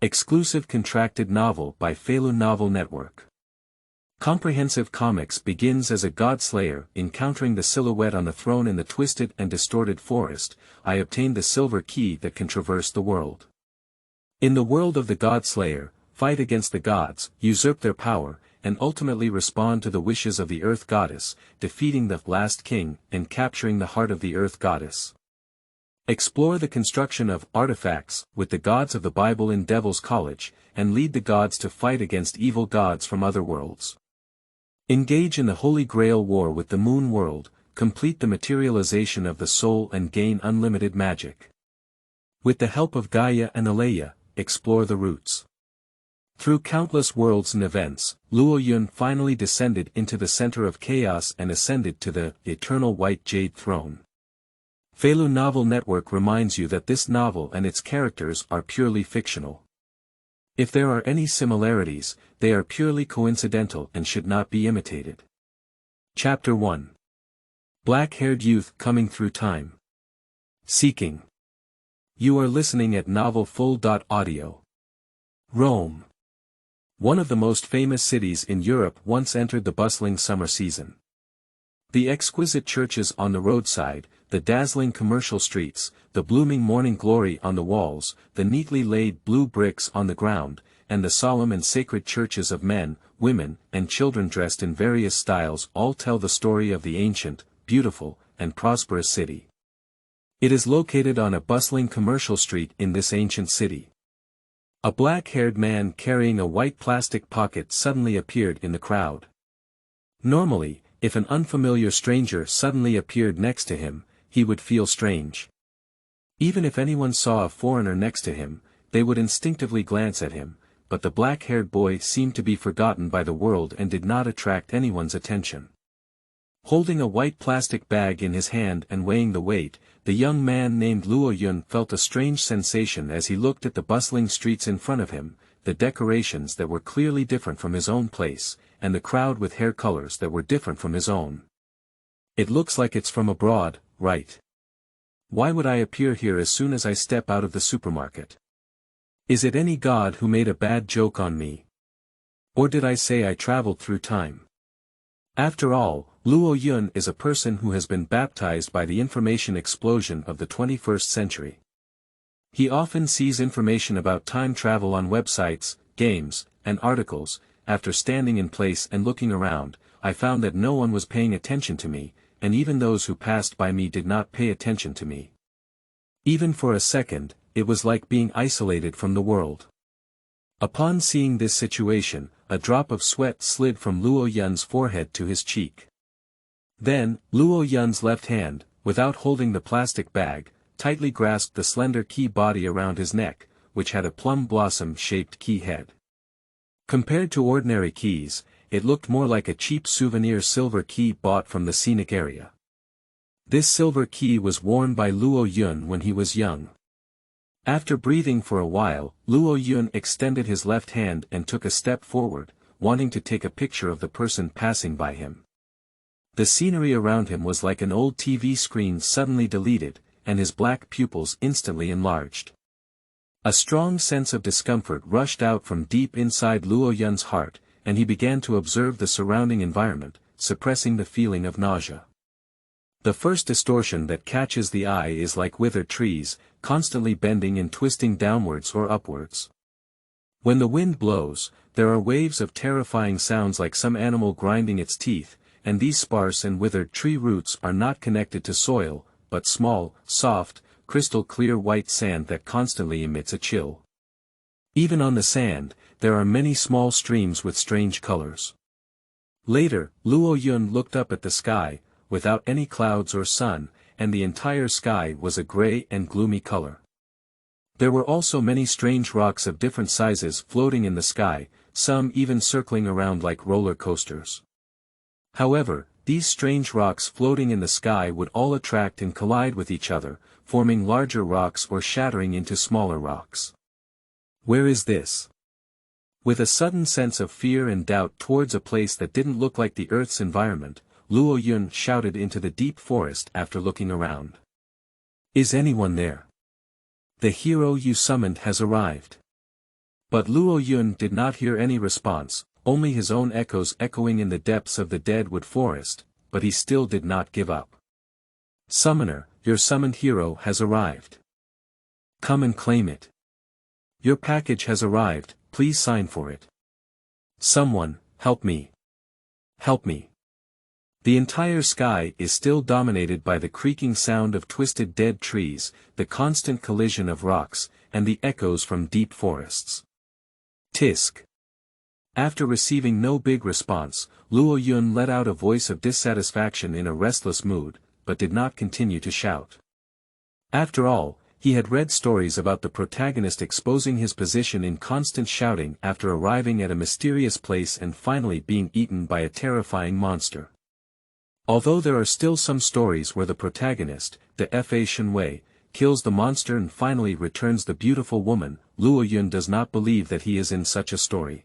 Exclusive contracted novel by Feilu Novel Network. Comprehensive Comics begins as a Godslayer encountering the silhouette on the throne in the twisted and distorted forest. I obtained the silver key that can traverse the world. In the world of the Godslayer, fight against the gods, usurp their power, and ultimately respond to the wishes of the Earth Goddess, defeating the last king and capturing the heart of the Earth Goddess. Explore the construction of artifacts with the gods of the Bible in Devil's College, and lead the gods to fight against evil gods from other worlds. Engage in the Holy Grail war with the Moon World, complete the materialization of the soul and gain unlimited magic. With the help of Gaia and Aleia, explore the roots. Through countless worlds and events, Luo Yun finally descended into the center of chaos and ascended to the eternal white jade throne. Feilu Novel Network reminds you that this novel and its characters are purely fictional. If there are any similarities, they are purely coincidental and should not be imitated. Chapter 1. Black-haired youth coming through time. Seeking. You are listening at novelfull.audio. Rome. One of the most famous cities in Europe once entered the bustling summer season. The exquisite churches on the roadside, the dazzling commercial streets, the blooming morning glory on the walls, the neatly laid blue bricks on the ground, and the solemn and sacred churches of men, women, and children dressed in various styles all tell the story of the ancient, beautiful, and prosperous city. It is located on a bustling commercial street in this ancient city. A black-haired man carrying a white plastic pocket suddenly appeared in the crowd. Normally, if an unfamiliar stranger suddenly appeared next to him, he would feel strange. Even if anyone saw a foreigner next to him, they would instinctively glance at him, but the black-haired boy seemed to be forgotten by the world and did not attract anyone's attention. Holding a white plastic bag in his hand and weighing the weight, the young man named Luo Yun felt a strange sensation as he looked at the bustling streets in front of him, the decorations that were clearly different from his own place, and the crowd with hair colors that were different from his own. It looks like it's from abroad, right? Why would I appear here as soon as I step out of the supermarket? Is it any god who made a bad joke on me? Or did I say I traveled through time? After all, Luo Yun is a person who has been baptized by the information explosion of the 21st century. He often sees information about time travel on websites, games, and articles. After standing in place and looking around, I found that no one was paying attention to me, and even those who passed by me did not pay attention to me. Even for a second, it was like being isolated from the world. Upon seeing this situation, a drop of sweat slid from Luo Yun's forehead to his cheek. Then, Luo Yun's left hand, without holding the plastic bag, tightly grasped the slender key body around his neck, which had a plum blossom-shaped key head. Compared to ordinary keys, it looked more like a cheap souvenir silver key bought from the scenic area. This silver key was worn by Luo Yun when he was young. After breathing for a while, Luo Yun extended his left hand and took a step forward, wanting to take a picture of the person passing by him. The scenery around him was like an old TV screen suddenly deleted, and his black pupils instantly enlarged. A strong sense of discomfort rushed out from deep inside Luo Yun's heart, and he began to observe the surrounding environment, suppressing the feeling of nausea. The first distortion that catches the eye is like withered trees, constantly bending and twisting downwards or upwards. When the wind blows, there are waves of terrifying sounds like some animal grinding its teeth, and these sparse and withered tree roots are not connected to soil, but small, soft, crystal-clear white sand that constantly emits a chill. Even on the sand, there are many small streams with strange colors. Later, Luo Yun looked up at the sky, without any clouds or sun, and the entire sky was a gray and gloomy color. There were also many strange rocks of different sizes floating in the sky, some even circling around like roller coasters. However, these strange rocks floating in the sky would all attract and collide with each other, forming larger rocks or shattering into smaller rocks. Where is this? With a sudden sense of fear and doubt towards a place that didn't look like the Earth's environment, Luo Yun shouted into the deep forest after looking around. Is anyone there? The hero you summoned has arrived. But Luo Yun did not hear any response, only his own echoes echoing in the depths of the deadwood forest, but he still did not give up. Summoner, your summoned hero has arrived. Come and claim it. Your package has arrived, please sign for it. Someone, help me. Help me. The entire sky is still dominated by the creaking sound of twisted dead trees, the constant collision of rocks, and the echoes from deep forests. Tisk. After receiving no big response, Luo Yun let out a voice of dissatisfaction in a restless mood, but did not continue to shout. After all, he had read stories about the protagonist exposing his position in constant shouting after arriving at a mysterious place and finally being eaten by a terrifying monster. Although there are still some stories where the protagonist, the Fa Shenwei, kills the monster and finally returns the beautiful woman, Luo Yun does not believe that he is in such a story.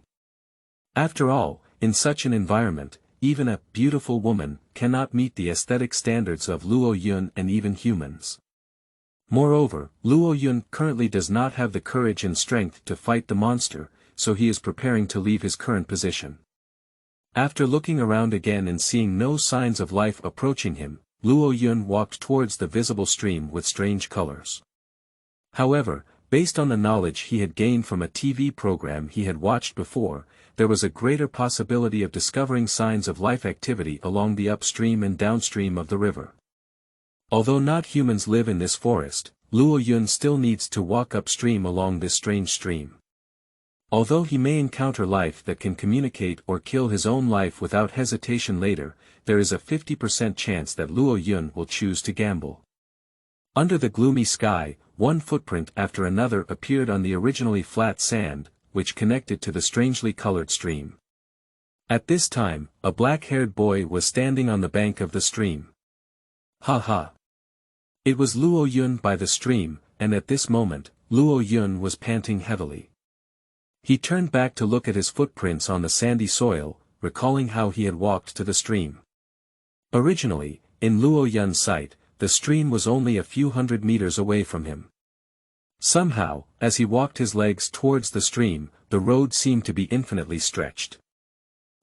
After all, in such an environment, even a beautiful woman cannot meet the aesthetic standards of Luo Yun and even humans. Moreover, Luo Yun currently does not have the courage and strength to fight the monster, so he is preparing to leave his current position. After looking around again and seeing no signs of life approaching him, Luo Yun walked towards the visible stream with strange colors. However, based on the knowledge he had gained from a TV program he had watched before, there was a greater possibility of discovering signs of life activity along the upstream and downstream of the river. Although not humans live in this forest, Luo Yun still needs to walk upstream along this strange stream. Although he may encounter life that can communicate or kill his own life without hesitation later, there is a 50% chance that Luo Yun will choose to gamble. Under the gloomy sky, one footprint after another appeared on the originally flat sand, which connected to the strangely colored stream. At this time, a black-haired boy was standing on the bank of the stream. Ha ha! It was Luo Yun by the stream, and at this moment, Luo Yun was panting heavily. He turned back to look at his footprints on the sandy soil, recalling how he had walked to the stream. Originally, in Luo Yun's sight, the stream was only a few hundred meters away from him. Somehow, as he walked his legs towards the stream, the road seemed to be infinitely stretched.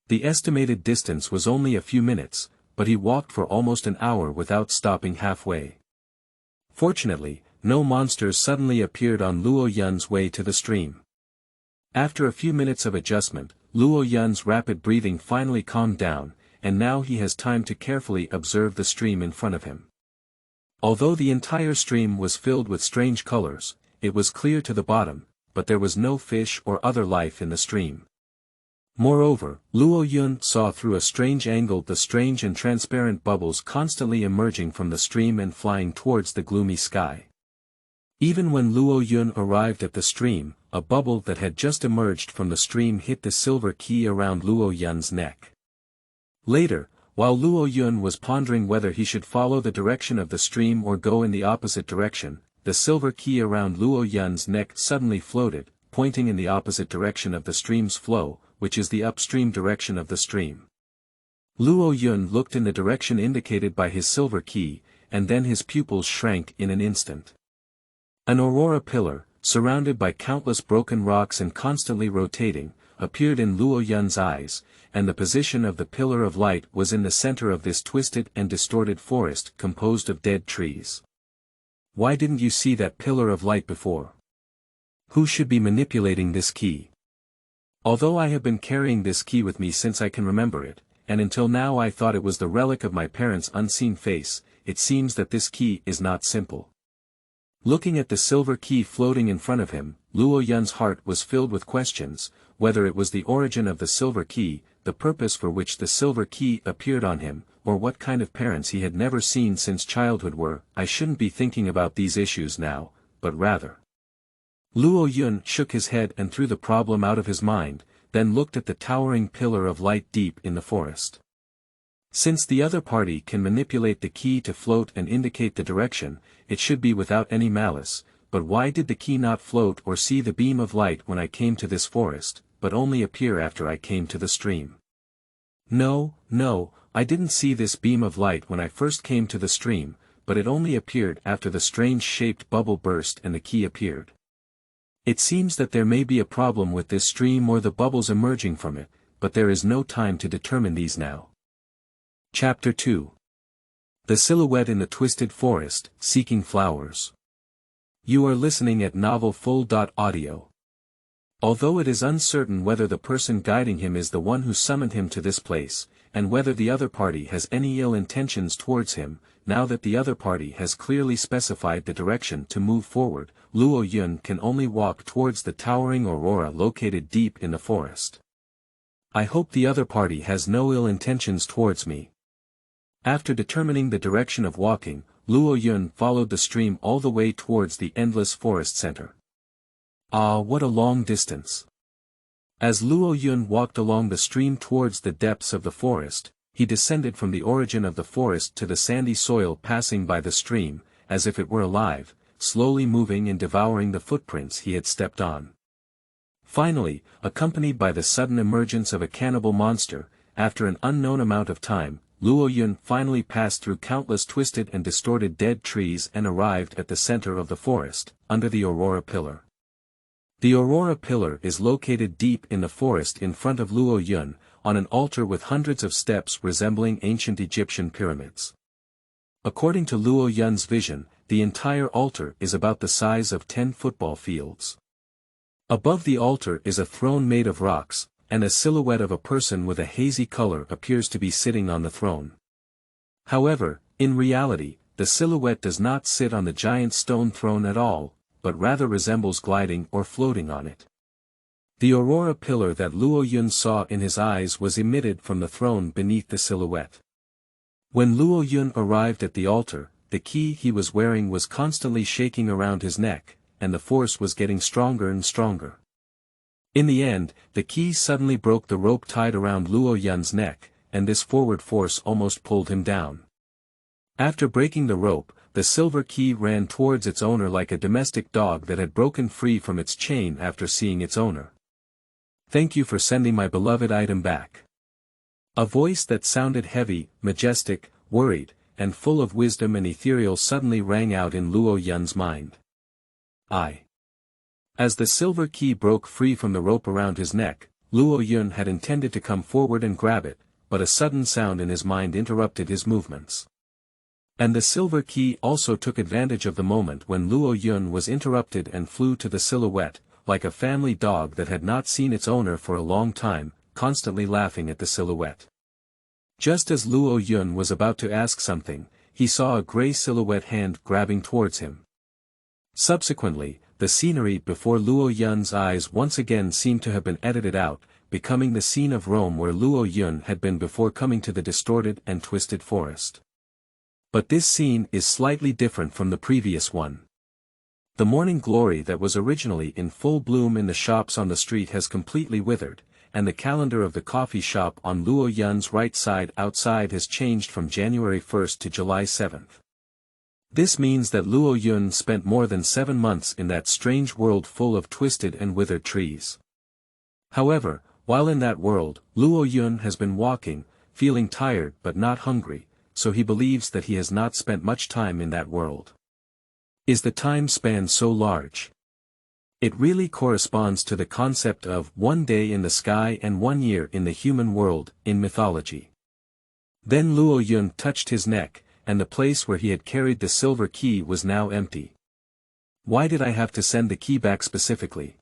The estimated distance was only a few minutes, but he walked for almost an hour without stopping halfway. Fortunately, no monsters suddenly appeared on Luo Yun's way to the stream. After a few minutes of adjustment, Luo Yun's rapid breathing finally calmed down, and now he has time to carefully observe the stream in front of him. Although the entire stream was filled with strange colors, it was clear to the bottom, but there was no fish or other life in the stream. Moreover, Luo Yun saw through a strange angle the strange and transparent bubbles constantly emerging from the stream and flying towards the gloomy sky. Even when Luo Yun arrived at the stream, a bubble that had just emerged from the stream hit the silver key around Luo Yun's neck. Later, while Luo Yun was pondering whether he should follow the direction of the stream or go in the opposite direction, the silver key around Luo Yun's neck suddenly floated, pointing in the opposite direction of the stream's flow, which is the upstream direction of the stream. Luo Yun looked in the direction indicated by his silver key, and then his pupils shrank in an instant. An aurora pillar, surrounded by countless broken rocks and constantly rotating, appeared in Luo Yun's eyes, and the position of the pillar of light was in the center of this twisted and distorted forest composed of dead trees. Why didn't you see that pillar of light before? Who should be manipulating this key? Although I have been carrying this key with me since I can remember it, and until now I thought it was the relic of my parents' unseen face, it seems that this key is not simple. Looking at the silver key floating in front of him, Luo Yun's heart was filled with questions, whether it was the origin of the silver key, the purpose for which the silver key appeared on him, or what kind of parents he had never seen since childhood were. I shouldn't be thinking about these issues now, but rather. Luo Yun shook his head and threw the problem out of his mind, then looked at the towering pillar of light deep in the forest. Since the other party can manipulate the key to float and indicate the direction, it should be without any malice, but why did the key not float or see the beam of light when I came to this forest, but only appear after I came to the stream? No, I didn't see this beam of light when I first came to the stream, but it only appeared after the strange-shaped bubble burst and the key appeared. It seems that there may be a problem with this stream or the bubbles emerging from it, but there is no time to determine these now. Chapter 2. The Silhouette in the Twisted Forest, Seeking Flowers. You are listening at novelfull.audio. Although it is uncertain whether the person guiding him is the one who summoned him to this place, and whether the other party has any ill intentions towards him, now that the other party has clearly specified the direction to move forward, Luo Yun can only walk towards the towering aurora located deep in the forest. I hope the other party has no ill intentions towards me. After determining the direction of walking, Luo Yun followed the stream all the way towards the endless forest center. Ah, what a long distance! As Luo Yun walked along the stream towards the depths of the forest, he descended from the origin of the forest to the sandy soil passing by the stream, as if it were alive, slowly moving and devouring the footprints he had stepped on. Finally, accompanied by the sudden emergence of a cannibal monster, after an unknown amount of time, Luo Yun finally passed through countless twisted and distorted dead trees and arrived at the center of the forest, under the Aurora Pillar. The Aurora Pillar is located deep in the forest in front of Luo Yun, on an altar with hundreds of steps resembling ancient Egyptian pyramids. According to Luo Yun's vision, the entire altar is about the size of 10 football fields. Above the altar is a throne made of rocks, and a silhouette of a person with a hazy color appears to be sitting on the throne. However, in reality, the silhouette does not sit on the giant stone throne at all, but rather resembles gliding or floating on it. The aurora pillar that Luo Yun saw in his eyes was emitted from the throne beneath the silhouette. When Luo Yun arrived at the altar, the key he was wearing was constantly shaking around his neck, and the force was getting stronger and stronger. In the end, the key suddenly broke the rope tied around Luo Yun's neck, and this forward force almost pulled him down. After breaking the rope, the silver key ran towards its owner like a domestic dog that had broken free from its chain after seeing its owner. "Thank you for sending my beloved item back." A voice that sounded heavy, majestic, worried, and full of wisdom and ethereal suddenly rang out in Luo Yun's mind. As the silver key broke free from the rope around his neck, Luo Yun had intended to come forward and grab it, but a sudden sound in his mind interrupted his movements. And the silver key also took advantage of the moment when Luo Yun was interrupted and flew to the silhouette, like a family dog that had not seen its owner for a long time, constantly laughing at the silhouette. Just as Luo Yun was about to ask something, he saw a gray silhouette hand grabbing towards him. Subsequently, the scenery before Luo Yun's eyes once again seemed to have been edited out, becoming the scene of Rome where Luo Yun had been before coming to the distorted and twisted forest. But this scene is slightly different from the previous one. The morning glory that was originally in full bloom in the shops on the street has completely withered, and the calendar of the coffee shop on Luo Yun's right side outside has changed from January 1st to July 7th. This means that Luo Yun spent more than 7 months in that strange world full of twisted and withered trees. However, while in that world, Luo Yun has been walking, feeling tired but not hungry, so he believes that he has not spent much time in that world. Is the time span so large? It really corresponds to the concept of 1 day in the sky and 1 year in the human world, in mythology. Then Luo Yun touched his neck, and the place where he had carried the silver key was now empty. Why did I have to send the key back specifically?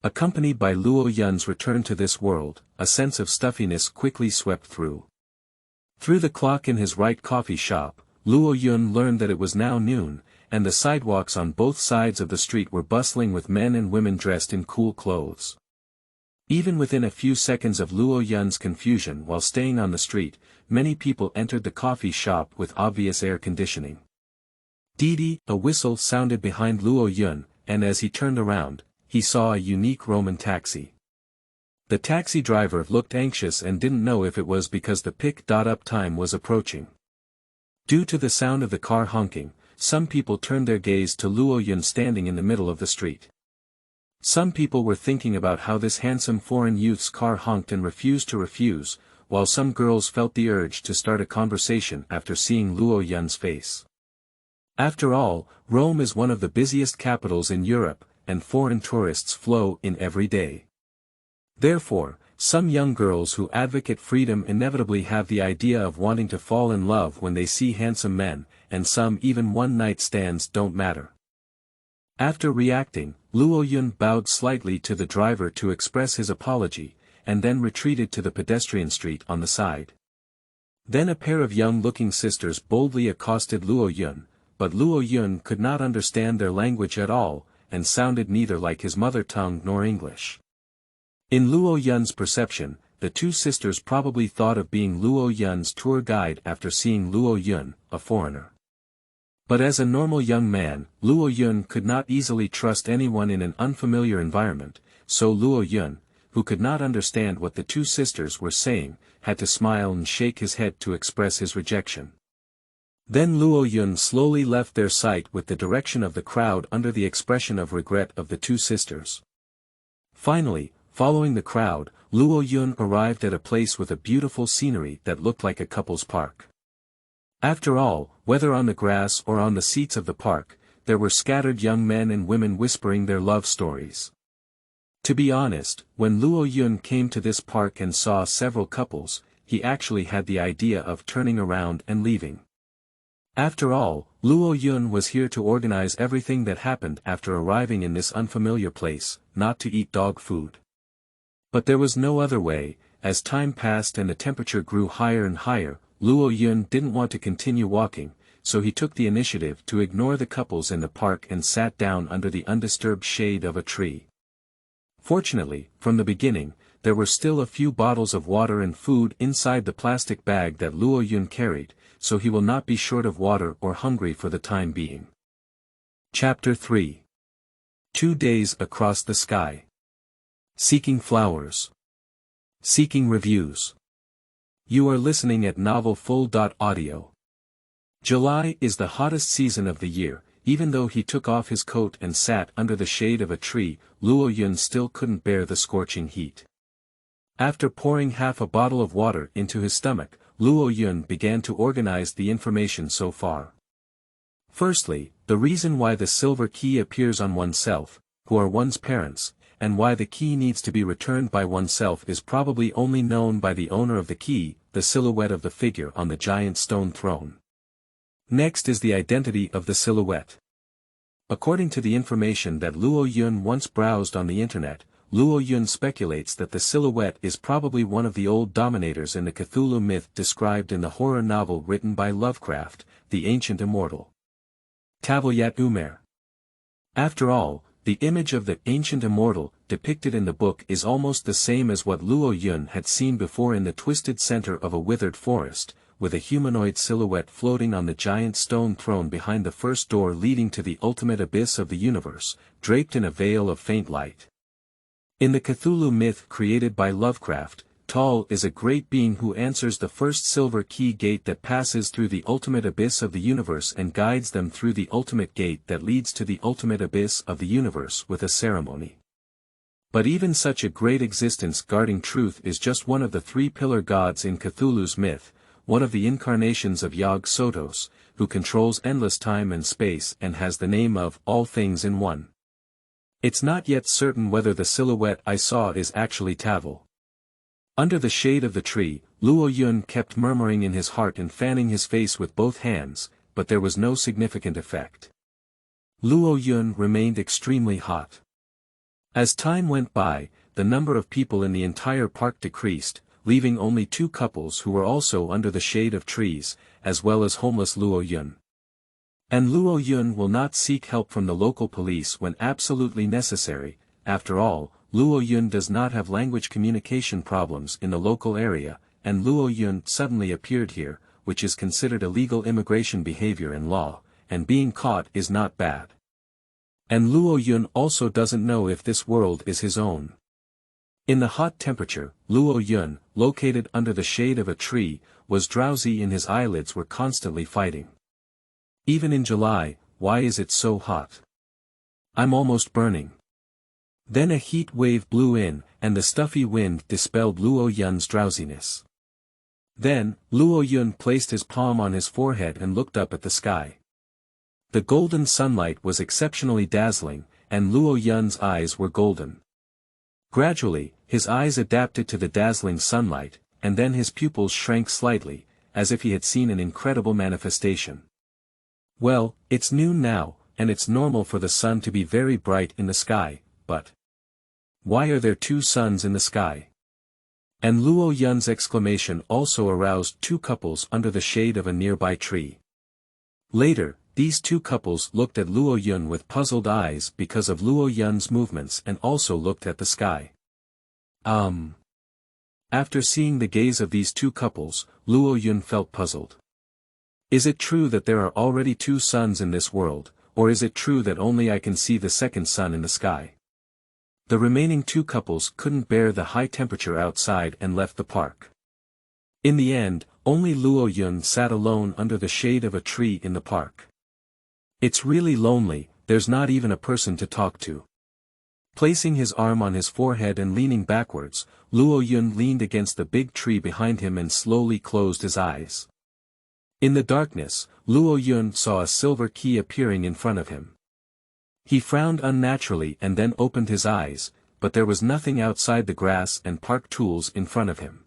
Accompanied by Luo Yun's return to this world, a sense of stuffiness quickly swept through. Through the clock in his right coffee shop, Luo Yun learned that it was now noon, and the sidewalks on both sides of the street were bustling with men and women dressed in cool clothes. Even within a few seconds of Luo Yun's confusion while staying on the street, many people entered the coffee shop with obvious air conditioning. Dee, a whistle sounded behind Luo Yun, and as he turned around, he saw a unique Roman taxi. The taxi driver looked anxious and didn't know if it was because the pick-up time was approaching. Due to the sound of the car honking, some people turned their gaze to Luo Yun standing in the middle of the street. Some people were thinking about how this handsome foreign youth's car honked and refused to refuse, while some girls felt the urge to start a conversation after seeing Luo Yun's face. After all, Rome is one of the busiest capitals in Europe, and foreign tourists flow in every day. Therefore, some young girls who advocate freedom inevitably have the idea of wanting to fall in love when they see handsome men, and some even one-night stands don't matter. After reacting, Luo Yun bowed slightly to the driver to express his apology, and then retreated to the pedestrian street on the side. Then a pair of young-looking sisters boldly accosted Luo Yun, but Luo Yun could not understand their language at all, and sounded neither like his mother tongue nor English. In Luo Yun's perception, the two sisters probably thought of being Luo Yun's tour guide after seeing Luo Yun, a foreigner. But as a normal young man, Luo Yun could not easily trust anyone in an unfamiliar environment, so Luo Yun, who could not understand what the two sisters were saying, had to smile and shake his head to express his rejection. Then Luo Yun slowly left their sight with the direction of the crowd under the expression of regret of the two sisters. Finally, following the crowd, Luo Yun arrived at a place with a beautiful scenery that looked like a couple's park. After all, whether on the grass or on the seats of the park, there were scattered young men and women whispering their love stories. To be honest, when Luo Yun came to this park and saw several couples, he actually had the idea of turning around and leaving. After all, Luo Yun was here to organize everything that happened after arriving in this unfamiliar place, not to eat dog food. But there was no other way. As time passed and the temperature grew higher and higher, Luo Yun didn't want to continue walking, so he took the initiative to ignore the couples in the park and sat down under the undisturbed shade of a tree. Fortunately, from the beginning, there were still a few bottles of water and food inside the plastic bag that Luo Yun carried, so he will not be short of water or hungry for the time being. Chapter 3. 2 days across the sky. Seeking flowers. Seeking reviews. You are listening at novelfull.audio. July is the hottest season of the year. Even though he took off his coat and sat under the shade of a tree, Luo Yun still couldn't bear the scorching heat. After pouring half a bottle of water into his stomach, Luo Yun began to organize the information so far. Firstly, the reason why the silver key appears on oneself, who are one's parents, and why the key needs to be returned by oneself is probably only known by the owner of the key, the silhouette of the figure on the giant stone throne. Next is the identity of the silhouette. According to the information that Luo Yun once browsed on the internet, Luo Yun speculates that the silhouette is probably one of the old dominators in the Cthulhu myth described in the horror novel written by Lovecraft, The Ancient Immortal. Tavoyat Umer. After all, the image of the Ancient Immortal depicted in the book is almost the same as what Luo Yun had seen before in the twisted center of a withered forest, with a humanoid silhouette floating on the giant stone throne behind the first door leading to the ultimate abyss of the universe, draped in a veil of faint light. In the Cthulhu myth created by Lovecraft, Tal is a great being who answers the first silver key gate that passes through the ultimate abyss of the universe and guides them through the ultimate gate that leads to the ultimate abyss of the universe with a ceremony. But even such a great existence guarding truth is just one of the three pillar gods in Cthulhu's myth, one of the incarnations of Yog-Sothoth, who controls endless time and space and has the name of all things in one. It's not yet certain whether the silhouette I saw is actually Tavel. Under the shade of the tree, Luo Yun kept murmuring in his heart and fanning his face with both hands, but there was no significant effect. Luo Yun remained extremely hot. As time went by, the number of people in the entire park decreased, leaving only 2 couples who were also under the shade of trees, as well as homeless Luo Yun. And Luo Yun will not seek help from the local police when absolutely necessary. After all, Luo Yun does not have language communication problems in the local area, and Luo Yun suddenly appeared here, which is considered illegal immigration behavior in law, and being caught is not bad. And Luo Yun also doesn't know if this world is his own. In the hot temperature, Luo Yun, located under the shade of a tree, was drowsy and his eyelids were constantly fighting. Even in July, why is it so hot? I'm almost burning. Then a heat wave blew in, and the stuffy wind dispelled Luo Yun's drowsiness. Then, Luo Yun placed his palm on his forehead and looked up at the sky. The golden sunlight was exceptionally dazzling, and Luo Yun's eyes were golden. Gradually, his eyes adapted to the dazzling sunlight, and then his pupils shrank slightly, as if he had seen an incredible manifestation. Well, it's noon now, and it's normal for the sun to be very bright in the sky, but why are there two suns in the sky? And Luo Yun's exclamation also aroused two couples under the shade of a nearby tree. Later, these two couples looked at Luo Yun with puzzled eyes because of Luo Yun's movements and also looked at the sky. After seeing the gaze of these two couples, Luo Yun felt puzzled. Is it true that there are already two suns in this world, or is it true that only I can see the second sun in the sky? The remaining two couples couldn't bear the high temperature outside and left the park. In the end, only Luo Yun sat alone under the shade of a tree in the park. It's really lonely, there's not even a person to talk to. Placing his arm on his forehead and leaning backwards, Luo Yun leaned against the big tree behind him and slowly closed his eyes. In the darkness, Luo Yun saw a silver key appearing in front of him. He frowned unnaturally and then opened his eyes, but there was nothing outside the grass and park tools in front of him.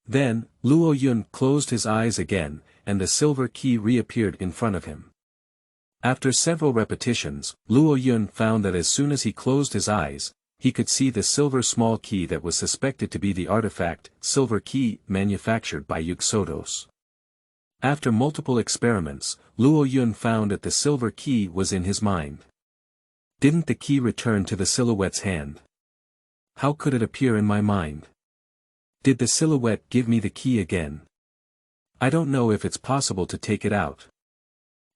Then, Luo Yun closed his eyes again, and the silver key reappeared in front of him. After several repetitions, Luo Yun found that as soon as he closed his eyes, he could see the silver small key that was suspected to be the artifact, silver key, manufactured by Yuxodos. After multiple experiments, Luo Yun found that the silver key was in his mind. Didn't the key return to the silhouette's hand? How could it appear in my mind? Did the silhouette give me the key again? I don't know if it's possible to take it out.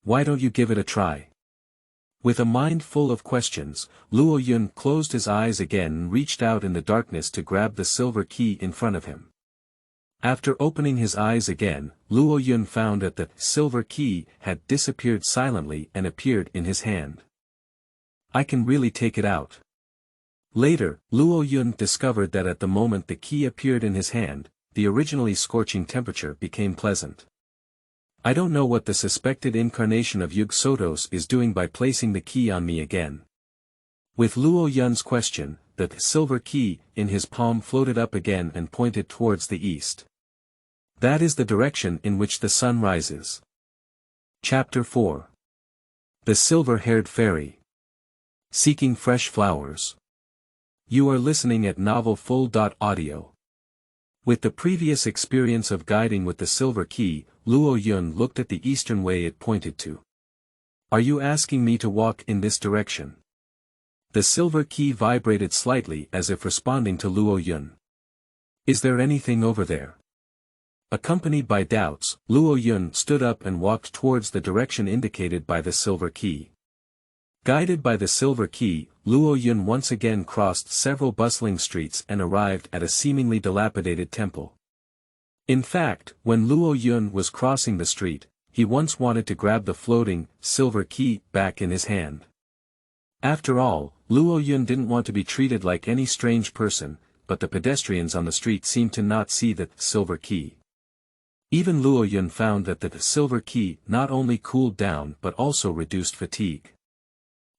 Why don't you give it a try? With a mind full of questions, Luo Yun closed his eyes again and reached out in the darkness to grab the silver key in front of him. After opening his eyes again, Luo Yun found that the silver key had disappeared silently and appeared in his hand. I can really take it out. Later, Luo Yun discovered that at the moment the key appeared in his hand, the originally scorching temperature became pleasant. I don't know what the suspected incarnation of Yuxodos is doing by placing the key on me again. With Luo Yun's question, the silver key in his palm floated up again and pointed towards the east. That is the direction in which the sun rises. Chapter 4. The Silver-Haired Fairy. Seeking Fresh Flowers. You are listening at novelfull.audio. With the previous experience of guiding with the silver key, Luo Yun looked at the eastern way it pointed to. Are you asking me to walk in this direction? The silver key vibrated slightly as if responding to Luo Yun. Is there anything over there? Accompanied by doubts, Luo Yun stood up and walked towards the direction indicated by the silver key. Guided by the silver key, Luo Yun once again crossed several bustling streets and arrived at a seemingly dilapidated temple. In fact, when Luo Yun was crossing the street, he once wanted to grab the floating, silver key back in his hand. After all, Luo Yun didn't want to be treated like any strange person, but the pedestrians on the street seemed to not see the silver key. Even Luo Yun found that the silver key not only cooled down but also reduced fatigue.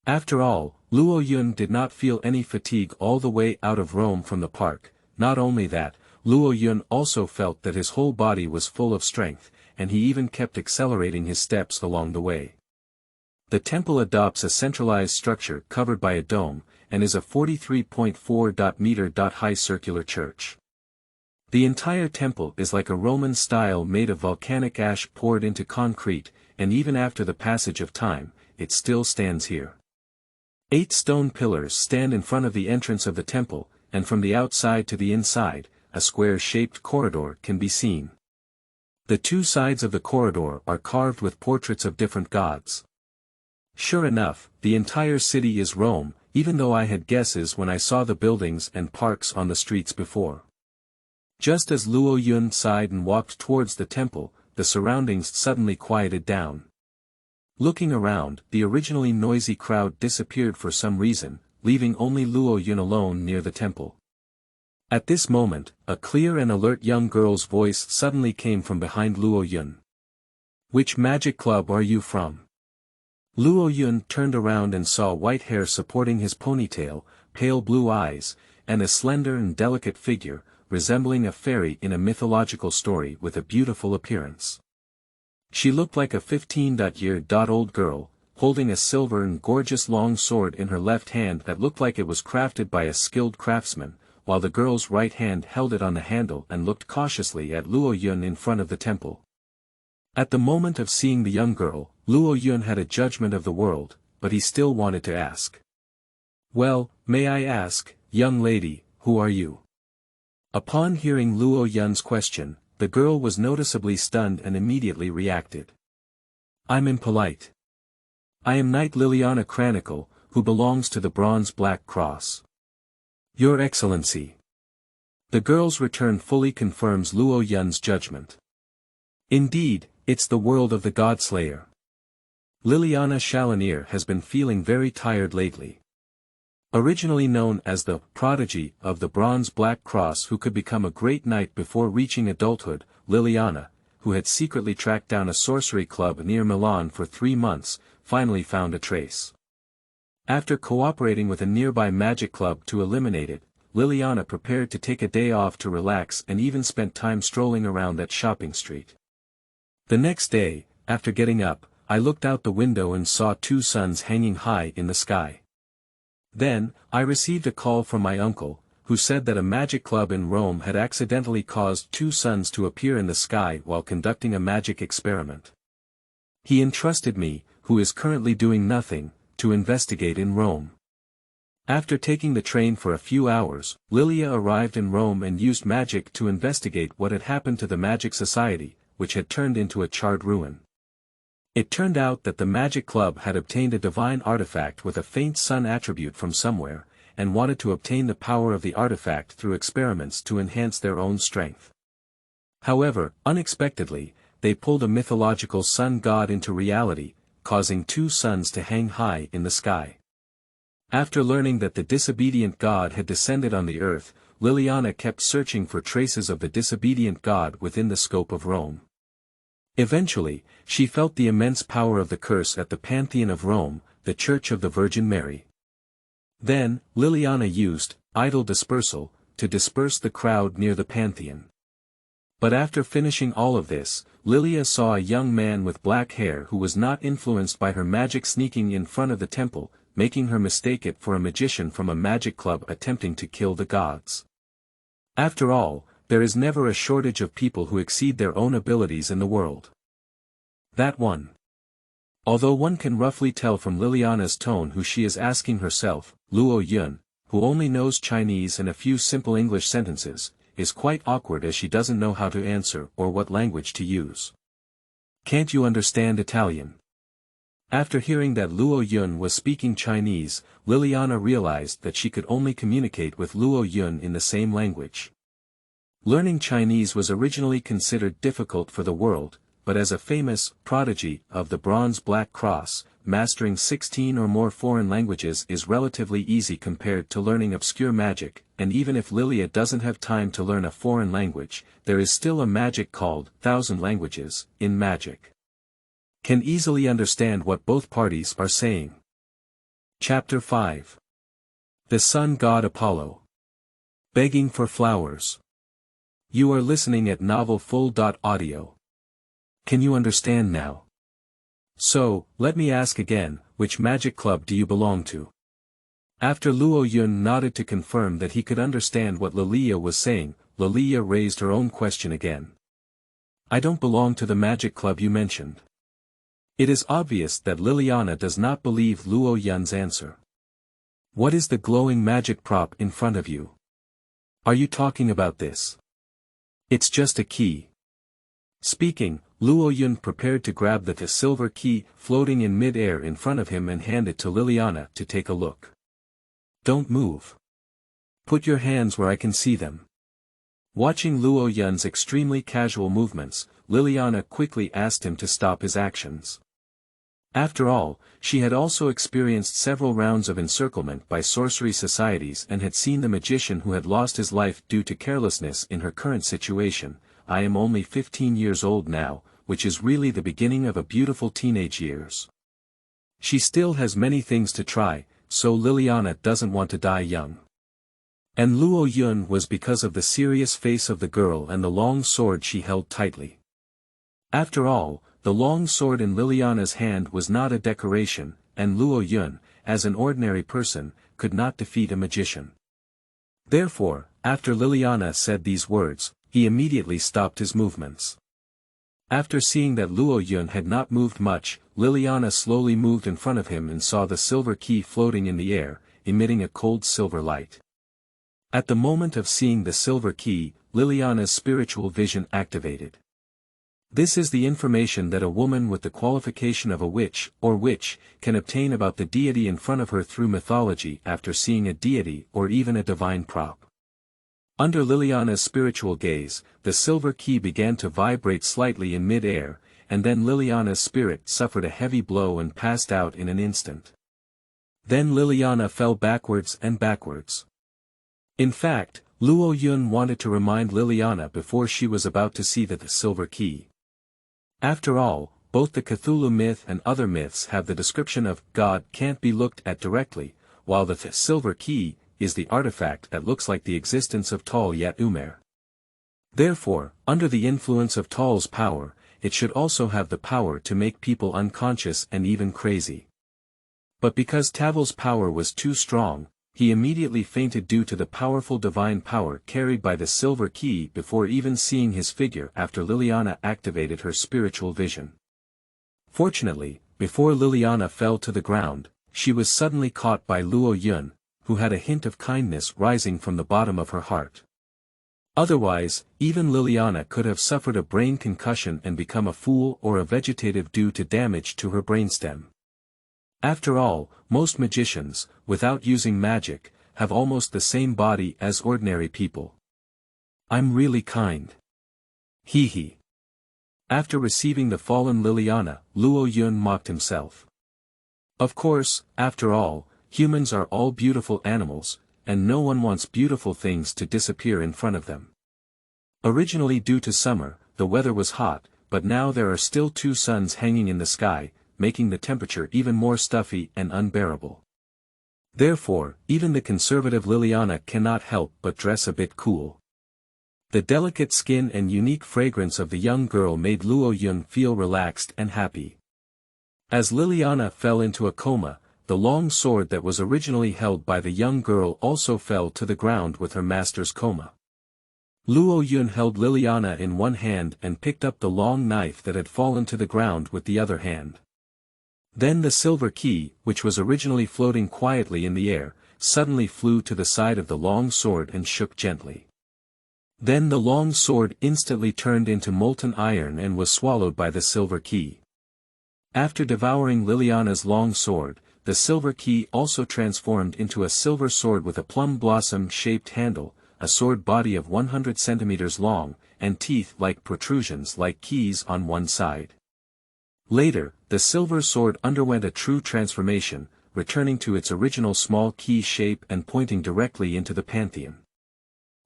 After all, Luo Yun did not feel any fatigue all the way out of Rome from the park. Not only that, Luo Yun also felt that his whole body was full of strength, and he even kept accelerating his steps along the way. The temple adopts a centralized structure covered by a dome, and is a 43.4 meter high circular church. The entire temple is like a Roman style made of volcanic ash poured into concrete, and even after the passage of time, it still stands here. 8 stone pillars stand in front of the entrance of the temple, and from the outside to the inside, a square-shaped corridor can be seen. The 2 sides of the corridor are carved with portraits of different gods. Sure enough, the entire city is Rome, even though I had guesses when I saw the buildings and parks on the streets before. Just as Luo Yun sighed and walked towards the temple, the surroundings suddenly quieted down. Looking around, the originally noisy crowd disappeared for some reason, leaving only Luo Yun alone near the temple. At this moment, a clear and alert young girl's voice suddenly came from behind Luo Yun. Which magic club are you from? Luo Yun turned around and saw white hair supporting his ponytail, pale blue eyes, and a slender and delicate figure, resembling a fairy in a mythological story with a beautiful appearance. She looked like a 15-year-old girl, holding a silver and gorgeous long sword in her left hand that looked like it was crafted by a skilled craftsman, while the girl's right hand held it on the handle and looked cautiously at Luo Yun in front of the temple. At the moment of seeing the young girl, Luo Yun had a judgment of the world, but he still wanted to ask. "Well, may I ask, young lady, who are you?" Upon hearing Luo Yun's question, the girl was noticeably stunned and immediately reacted. "I'm impolite. I am Knight Liliana Chronicle, who belongs to the Bronze Black Cross." "Your Excellency." The girl's return fully confirms Luo Yun's judgment. Indeed, it's the world of the Godslayer. Liliana Chalonier has been feeling very tired lately. Originally known as the prodigy of the Bronze Black Cross who could become a great knight before reaching adulthood, Liliana, who had secretly tracked down a sorcery club near Milan for 3 months, finally found a trace. After cooperating with a nearby magic club to eliminate it, Liliana prepared to take a day off to relax and even spent time strolling around that shopping street. The next day, after getting up, I looked out the window and saw 2 suns hanging high in the sky. Then, I received a call from my uncle, who said that a magic club in Rome had accidentally caused 2 suns to appear in the sky while conducting a magic experiment. He entrusted me, who is currently doing nothing, to investigate in Rome. After taking the train for a few hours, Lilia arrived in Rome and used magic to investigate what had happened to the Magic Society, which had turned into a charred ruin. It turned out that the Magic Club had obtained a divine artifact with a faint sun attribute from somewhere, and wanted to obtain the power of the artifact through experiments to enhance their own strength. However, unexpectedly, they pulled a mythological sun god into reality, causing 2 suns to hang high in the sky. After learning that the disobedient god had descended on the earth, Liliana kept searching for traces of the disobedient god within the scope of Rome. Eventually, she felt the immense power of the curse at the Pantheon of Rome, the Church of the Virgin Mary. Then, Liliana used idol dispersal to disperse the crowd near the Pantheon. But after finishing all of this, Lilia saw a young man with black hair who was not influenced by her magic sneaking in front of the temple, making her mistake it for a magician from a magic club attempting to kill the gods. After all, there is never a shortage of people who exceed their own abilities in the world. That one. Although one can roughly tell from Liliana's tone who she is asking herself, Luo Yun, who only knows Chinese and a few simple English sentences, is quite awkward as she doesn't know how to answer or what language to use. "Can't you understand Italian?" After hearing that Luo Yun was speaking Chinese, Liliana realized that she could only communicate with Luo Yun in the same language. Learning Chinese was originally considered difficult for the world, but as a famous prodigy of the Bronze Black Cross, mastering 16 or more foreign languages is relatively easy compared to learning obscure magic, and even if Lilia doesn't have time to learn a foreign language, there is still a magic called 1,000 languages in magic. Can easily understand what both parties are saying. Chapter 5. The Sun God Apollo. Begging for flowers. You are listening at novelfull.audio. Can you understand now? So, let me ask again, which magic club do you belong to? After Luo Yun nodded to confirm that he could understand what Lilia was saying, Lilia raised her own question again. I don't belong to the magic club you mentioned. It is obvious that Liliana does not believe Luo Yun's answer. What is the glowing magic prop in front of you? Are you talking about this? It's just a key. Speaking, Luo Yun prepared to grab the silver key floating in mid-air in front of him and hand it to Liliana to take a look. Don't move. Put your hands where I can see them. Watching Luo Yun's extremely casual movements, Liliana quickly asked him to stop his actions. After all, she had also experienced several rounds of encirclement by sorcery societies and had seen the magician who had lost his life due to carelessness in her current situation. I am only 15 years old now, which is really the beginning of a beautiful teenage years. She still has many things to try, so Liliana doesn't want to die young. And Luo Yun was because of the serious face of the girl and the long sword she held tightly. After all, the long sword in Liliana's hand was not a decoration, and Luo Yun, as an ordinary person, could not defeat a magician. Therefore, after Liliana said these words, he immediately stopped his movements. After seeing that Luo Yun had not moved much, Liliana slowly moved in front of him and saw the silver key floating in the air, emitting a cold silver light. At the moment of seeing the silver key, Liliana's spiritual vision activated. This is the information that a woman with the qualification of a witch, or witch, can obtain about the deity in front of her through mythology after seeing a deity or even a divine prop. Under Liliana's spiritual gaze, the silver key began to vibrate slightly in mid-air, and then Liliana's spirit suffered a heavy blow and passed out in an instant. Then Liliana fell backwards and backwards. In fact, Luo Yun wanted to remind Liliana before she was about to see the silver key. After all, both the Cthulhu myth and other myths have the description of God can't be looked at directly, while the silver key is the artifact that looks like the existence of Tal Yat Umer. Therefore, under the influence of Tal's power, it should also have the power to make people unconscious and even crazy. But because Tavil's power was too strong, he immediately fainted due to the powerful divine power carried by the silver key before even seeing his figure after Liliana activated her spiritual vision. Fortunately, before Liliana fell to the ground, she was suddenly caught by Luo Yun, who had a hint of kindness rising from the bottom of her heart. Otherwise, even Liliana could have suffered a brain concussion and become a fool or a vegetative due to damage to her brainstem. After all, most magicians, without using magic, have almost the same body as ordinary people. I'm really kind. Hee hee. After receiving the fallen Liliana, Luo Yun mocked himself. Of course, after all, humans are all beautiful animals, and no one wants beautiful things to disappear in front of them. Originally due to summer, the weather was hot, but now there are still 2 suns hanging in the sky, making the temperature even more stuffy and unbearable. Therefore, even the conservative Liliana cannot help but dress a bit cool. The delicate skin and unique fragrance of the young girl made Luo Yun feel relaxed and happy. As Liliana fell into a coma, the long sword that was originally held by the young girl also fell to the ground with her master's coma. Luo Yun held Liliana in one hand and picked up the long knife that had fallen to the ground with the other hand. Then the silver key, which was originally floating quietly in the air, suddenly flew to the side of the long sword and shook gently. Then the long sword instantly turned into molten iron and was swallowed by the silver key. After devouring Liliana's long sword, the silver key also transformed into a silver sword with a plum blossom-shaped handle, a sword body of 100 centimeters long, and teeth like protrusions like keys on one side. Later, the silver sword underwent a true transformation, returning to its original small key shape and pointing directly into the pantheon.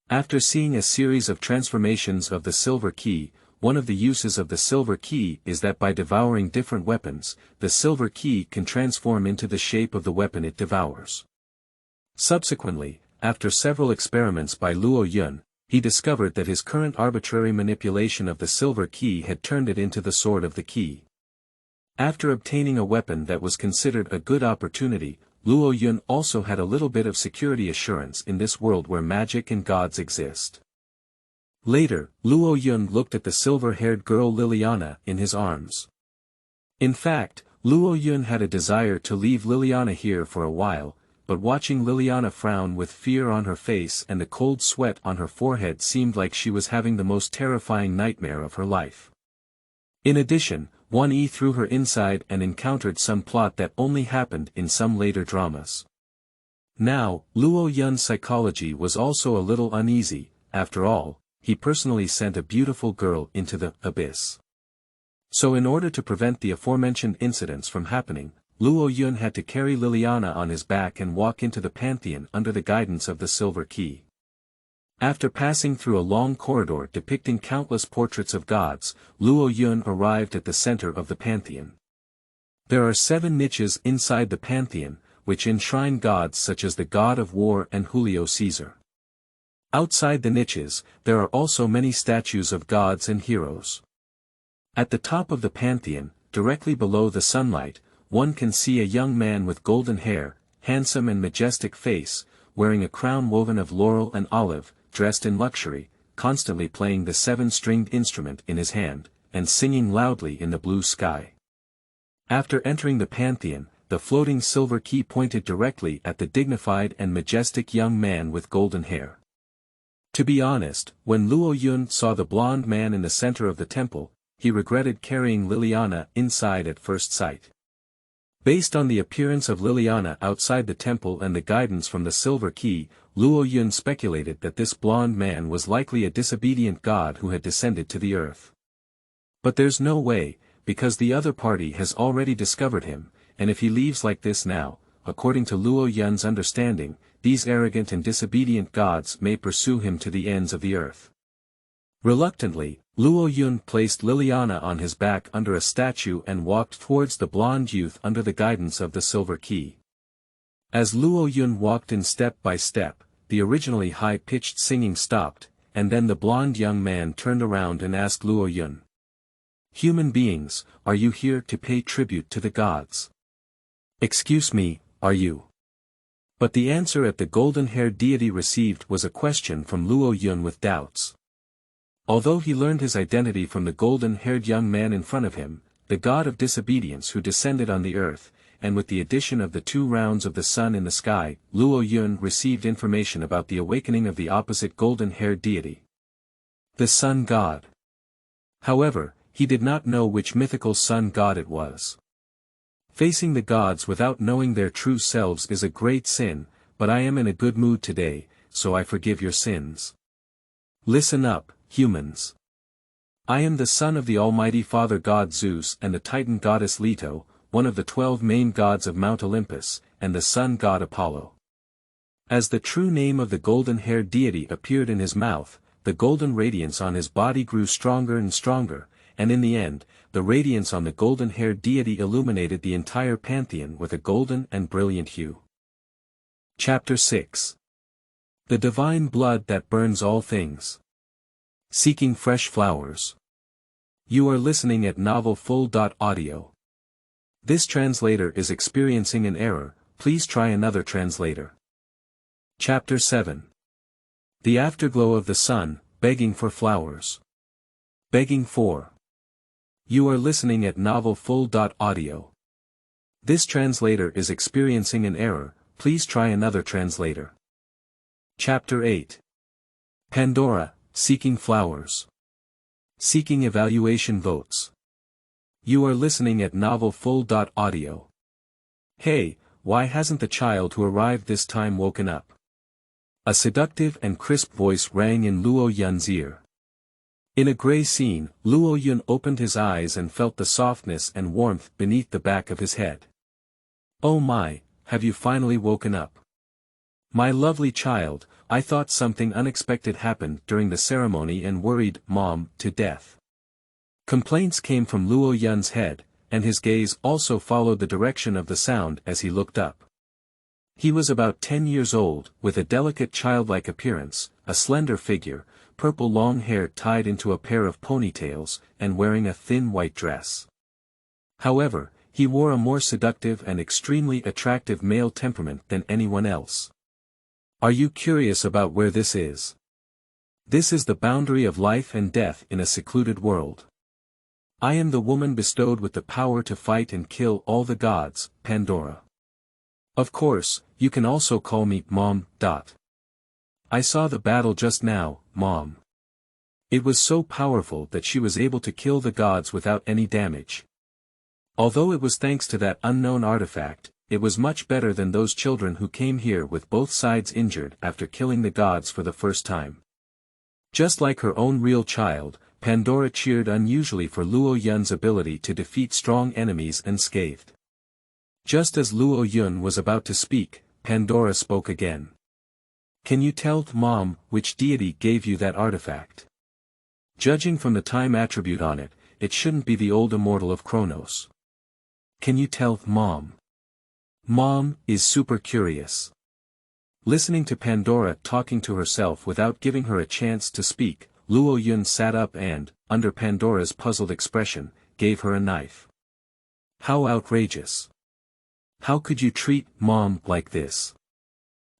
After seeing a series of transformations of the silver key, one of the uses of the silver key is that by devouring different weapons, the silver key can transform into the shape of the weapon it devours. Subsequently, after several experiments by Luo Yun, he discovered that his current arbitrary manipulation of the silver key had turned it into the sword of the key. After obtaining a weapon that was considered a good opportunity, Luo Yun also had a little bit of security assurance in this world where magic and gods exist. Later, Luo Yun looked at the silver-haired girl Liliana in his arms. In fact, Luo Yun had a desire to leave Liliana here for a while, but watching Liliana frown with fear on her face and the cold sweat on her forehead seemed like she was having the most terrifying nightmare of her life. In addition, 1E threw her inside and encountered some plot that only happened in some later dramas. Now, Luo Yun's psychology was also a little uneasy. After all, he personally sent a beautiful girl into the abyss. So in order to prevent the aforementioned incidents from happening, Luo Yun had to carry Liliana on his back and walk into the pantheon under the guidance of the silver key. After passing through a long corridor depicting countless portraits of gods, Luo Yun arrived at the center of the pantheon. There are 7 niches inside the pantheon, which enshrine gods such as the god of war and Julio Caesar. Outside the niches, there are also many statues of gods and heroes. At the top of the pantheon, directly below the sunlight, one can see a young man with golden hair, handsome and majestic face, wearing a crown woven of laurel and olive, dressed in luxury, constantly playing the 7-stringed instrument in his hand, and singing loudly in the blue sky. After entering the pantheon, the floating silver key pointed directly at the dignified and majestic young man with golden hair. To be honest, when Luo Yun saw the blonde man in the center of the temple, he regretted carrying Liliana inside at first sight. Based on the appearance of Liliana outside the temple and the guidance from the silver key, Luo Yun speculated that this blonde man was likely a disobedient god who had descended to the earth. But there's no way, because the other party has already discovered him, and if he leaves like this now, according to Luo Yun's understanding, these arrogant and disobedient gods may pursue him to the ends of the earth. Reluctantly, Luo Yun placed Liliana on his back under a statue and walked towards the blonde youth under the guidance of the silver key. As Luo Yun walked in step by step, the originally high-pitched singing stopped, and then the blonde young man turned around and asked Luo Yun, "Human beings, are you here to pay tribute to the gods? Excuse me, are you?" But the answer at the golden-haired deity received was a question from Luo Yun with doubts. Although he learned his identity from the golden-haired young man in front of him, the god of disobedience who descended on the earth, and with the addition of the 2 rounds of the sun in the sky, Luo Yun received information about the awakening of the opposite golden-haired deity. The sun god. However, he did not know which mythical sun god it was. Facing the gods without knowing their true selves is a great sin, but I am in a good mood today, so I forgive your sins. Listen up, humans. I am the son of the almighty father god Zeus and the titan goddess Leto, one of the 12 main gods of Mount Olympus, and the sun god Apollo. As the true name of the golden-haired deity appeared in his mouth, the golden radiance on his body grew stronger and stronger, and in the end, the radiance on the golden-haired deity illuminated the entire pantheon with a golden and brilliant hue. Chapter 6. The divine blood that burns all things. Seeking fresh flowers. You are listening at novelfull.audio. This translator is experiencing an error, please try another translator. Chapter 7. The afterglow of the sun, begging for flowers. Begging for. You are listening at novelfull.audio. This translator is experiencing an error, please try another translator. Chapter 8. Pandora, seeking flowers. Seeking evaluation votes. You are listening at novelfull.audio. Hey, why hasn't the child who arrived this time woken up? A seductive and crisp voice rang in Luo Yun's ear. In a gray scene, Luo Yun opened his eyes and felt the softness and warmth beneath the back of his head. Oh my, have you finally woken up? My lovely child, I thought something unexpected happened during the ceremony and worried Mom to death. Complaints came from Luo Yun's head, and his gaze also followed the direction of the sound as he looked up. He was about 10 years old, with a delicate childlike appearance, a slender figure, purple long hair tied into a pair of ponytails, and wearing a thin white dress. However, he wore a more seductive and extremely attractive male temperament than anyone else. Are you curious about where this is? This is the boundary of life and death in a secluded world. I am the woman bestowed with the power to fight and kill all the gods, Pandora. Of course, you can also call me Mom. I saw the battle just now, Mom. It was so powerful that she was able to kill the gods without any damage. Although it was thanks to that unknown artifact, it was much better than those children who came here with both sides injured after killing the gods for the first time. Just like her own real child, Pandora cheered unusually for Luo Yun's ability to defeat strong enemies unscathed. Just as Luo Yun was about to speak, Pandora spoke again. Can you tell, Mom, which deity gave you that artifact? Judging from the time attribute on it, it shouldn't be the old immortal of Kronos. Can you tell Mom? Mom is super curious. Listening to Pandora talking to herself without giving her a chance to speak, Luo Yun sat up and, under Pandora's puzzled expression, gave her a knife. How outrageous. How could you treat Mom like this?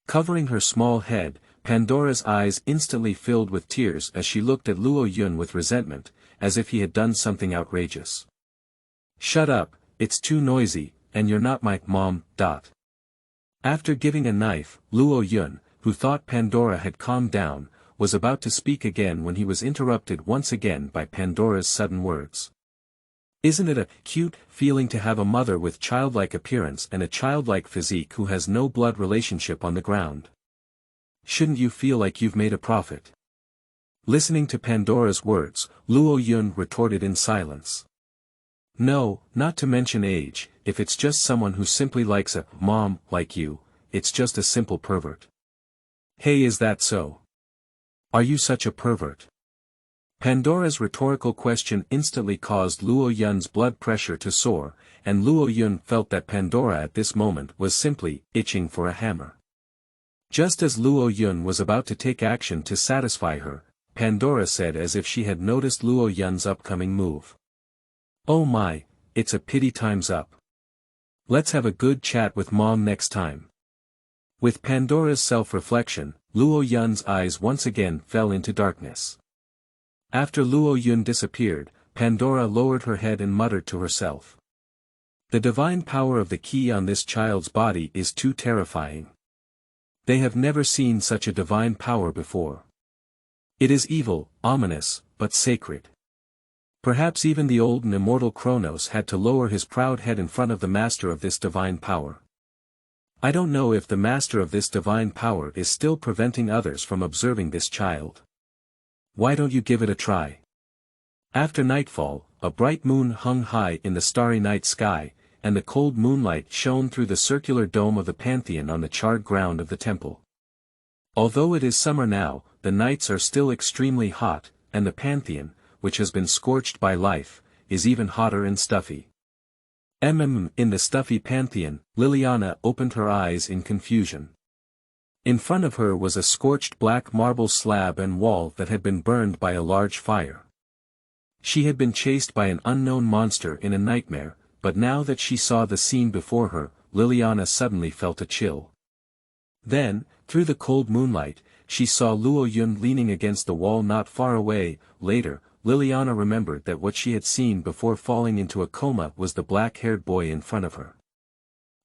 Covering her small head, Pandora's eyes instantly filled with tears as she looked at Luo Yun with resentment, as if he had done something outrageous. Shut up, it's too noisy, and you're not my mom. After giving a knife, Luo Yun, who thought Pandora had calmed down, was about to speak again when he was interrupted once again by Pandora's sudden words. Isn't it a cute feeling to have a mother with childlike appearance and a childlike physique who has no blood relationship on the ground? Shouldn't you feel like you've made a profit? Listening to Pandora's words, Luo Yun retorted in silence. No, not to mention age, if it's just someone who simply likes a mom like you, it's just a simple pervert. Hey, is that so? Are you such a pervert? Pandora's rhetorical question instantly caused Luo Yun's blood pressure to soar, and Luo Yun felt that Pandora at this moment was simply itching for a hammer. Just as Luo Yun was about to take action to satisfy her, Pandora said as if she had noticed Luo Yun's upcoming move. Oh my, it's a pity time's up. Let's have a good chat with Mom next time. With Pandora's self-reflection, Luo Yun's eyes once again fell into darkness. After Luo Yun disappeared, Pandora lowered her head and muttered to herself. The divine power of the key on this child's body is too terrifying. They have never seen such a divine power before. It is evil, ominous, but sacred. Perhaps even the old and immortal Kronos had to lower his proud head in front of the master of this divine power. I don't know if the master of this divine power is still preventing others from observing this child. Why don't you give it a try? After nightfall, a bright moon hung high in the starry night sky, and the cold moonlight shone through the circular dome of the Pantheon on the charred ground of the temple. Although it is summer now, the nights are still extremely hot, and the Pantheon, which has been scorched by life, is even hotter and stuffy. In the stuffy Pantheon, Liliana opened her eyes in confusion. In front of her was a scorched black marble slab and wall that had been burned by a large fire. She had been chased by an unknown monster in a nightmare, but now that she saw the scene before her, Liliana suddenly felt a chill. Then, through the cold moonlight, she saw Luo Yun leaning against the wall not far away. Later, Liliana remembered that what she had seen before falling into a coma was the black-haired boy in front of her.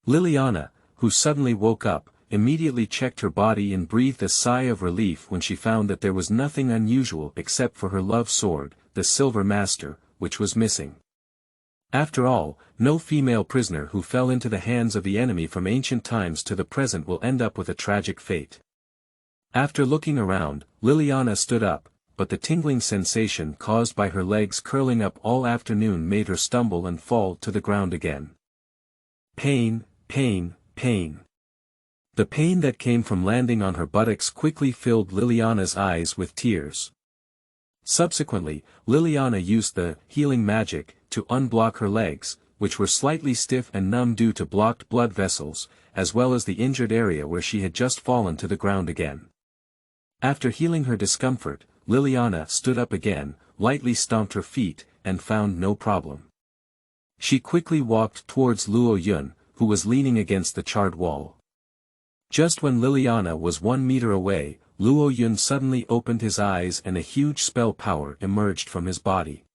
Liliana, who suddenly woke up, immediately checked her body and breathed a sigh of relief when she found that there was nothing unusual except for her love sword, the Silver Master, which was missing. After all, no female prisoner who fell into the hands of the enemy from ancient times to the present will end up with a tragic fate. After looking around, Liliana stood up, but the tingling sensation caused by her legs curling up all afternoon made her stumble and fall to the ground again. Pain, pain, pain. The pain that came from landing on her buttocks quickly filled Liliana's eyes with tears. Subsequently, Liliana used the healing magic to unblock her legs, which were slightly stiff and numb due to blocked blood vessels, as well as the injured area where she had just fallen to the ground again. After healing her discomfort, Liliana stood up again, lightly stomped her feet, and found no problem. She quickly walked towards Luo Yun, who was leaning against the charred wall. Just when Liliana was 1 meter away, Luo Yun suddenly opened his eyes and a huge spell power emerged from his body.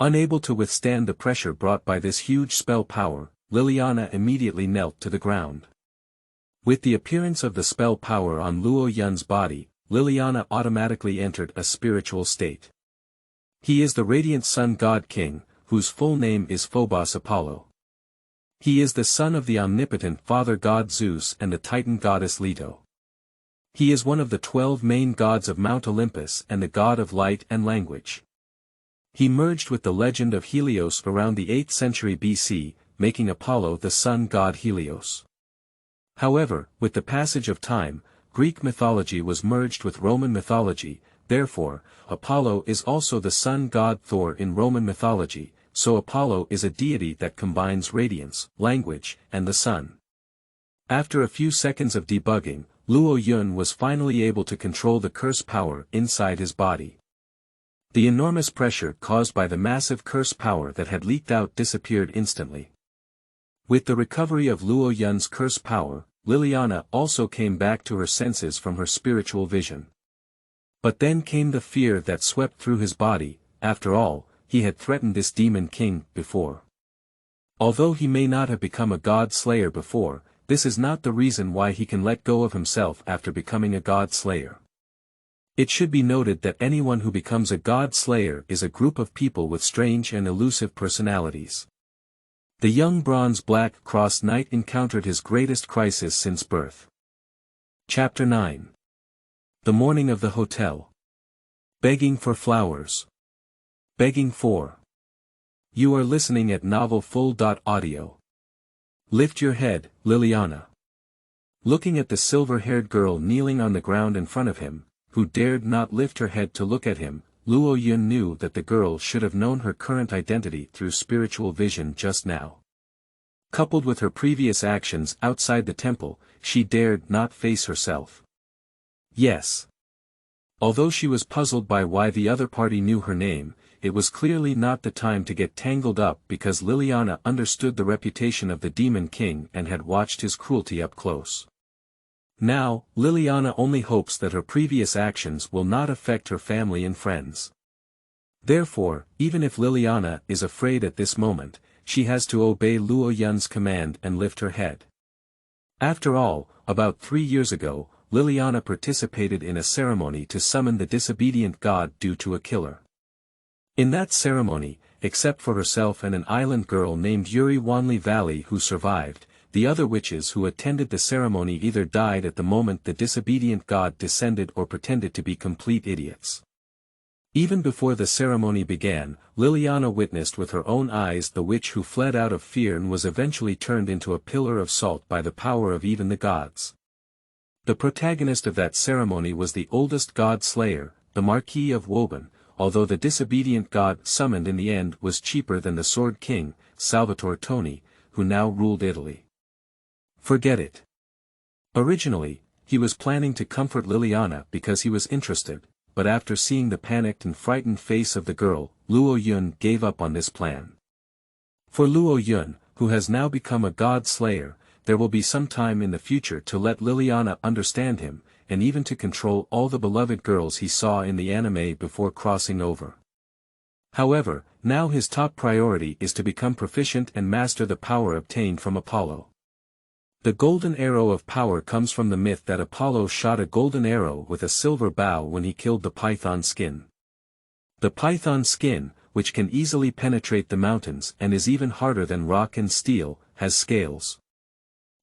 Unable to withstand the pressure brought by this huge spell power, Liliana immediately knelt to the ground. With the appearance of the spell power on Luo Yun's body, Liliana automatically entered a spiritual state. He is the radiant sun god king, whose full name is Phobos Apollo. He is the son of the omnipotent father god Zeus and the titan goddess Leto. He is one of the 12 main gods of Mount Olympus and the god of light and language. He merged with the legend of Helios around the 8th century BC, making Apollo the sun god Helios. However, with the passage of time, Greek mythology was merged with Roman mythology, therefore, Apollo is also the sun god Thor in Roman mythology, so Apollo is a deity that combines radiance, language, and the sun. After a few seconds of debugging, Luo Yun was finally able to control the curse power inside his body. The enormous pressure caused by the massive curse power that had leaked out disappeared instantly. With the recovery of Luo Yun's curse power, Liliana also came back to her senses from her spiritual vision. But then came the fear that swept through his body. After all, he had threatened this demon king before. Although he may not have become a god slayer before, this is not the reason why he can let go of himself after becoming a god slayer. It should be noted that anyone who becomes a god slayer is a group of people with strange and elusive personalities. The young bronze Black Cross Knight encountered his greatest crisis since birth. Chapter 9. The morning of the hotel. Begging for flowers. Begging for. You are listening at novelfull.audio. Lift your head, Liliana. Looking at the silver-haired girl kneeling on the ground in front of him, who dared not lift her head to look at him, Luo Yun knew that the girl should have known her current identity through spiritual vision just now. Coupled with her previous actions outside the temple, she dared not face herself. Yes. Although she was puzzled by why the other party knew her name, it was clearly not the time to get tangled up because Liliana understood the reputation of the Demon King and had watched his cruelty up close. Now, Liliana only hopes that her previous actions will not affect her family and friends. Therefore, even if Liliana is afraid at this moment, she has to obey Luo Yun's command and lift her head. After all, about 3 years ago, Liliana participated in a ceremony to summon the disobedient god due to a killer. In that ceremony, except for herself and an island girl named Yuri Wanli Valley who survived, the other witches who attended the ceremony either died at the moment the disobedient god descended or pretended to be complete idiots. Even before the ceremony began, Liliana witnessed with her own eyes the witch who fled out of fear and was eventually turned into a pillar of salt by the power of even the gods. The protagonist of that ceremony was the oldest god slayer, the Marquis of Woburn, although the disobedient god summoned in the end was cheaper than the Sword King, Salvatore Toni, who now ruled Italy. Forget it. Originally, he was planning to comfort Liliana because he was interested, but after seeing the panicked and frightened face of the girl, Luo Yun gave up on this plan. For Luo Yun, who has now become a god slayer, there will be some time in the future to let Liliana understand him, and even to control all the beloved girls he saw in the anime before crossing over. However, now his top priority is to become proficient and master the power obtained from Apollo. The golden arrow of power comes from the myth that Apollo shot a golden arrow with a silver bow when he killed the python skin. The python skin, which can easily penetrate the mountains and is even harder than rock and steel, has scales.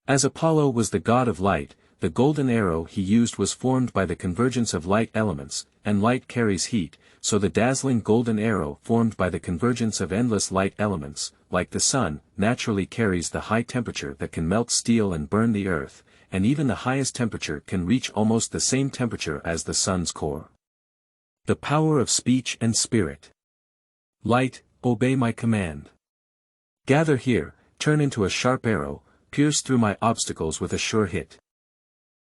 As Apollo was the god of light, the golden arrow he used was formed by the convergence of light elements, and light carries heat, so the dazzling golden arrow formed by the convergence of endless light elements, like the sun, naturally carries the high temperature that can melt steel and burn the earth, and even the highest temperature can reach almost the same temperature as the sun's core. The power of speech and spirit. Light, obey my command. Gather here, turn into a sharp arrow, pierce through my obstacles with a sure hit.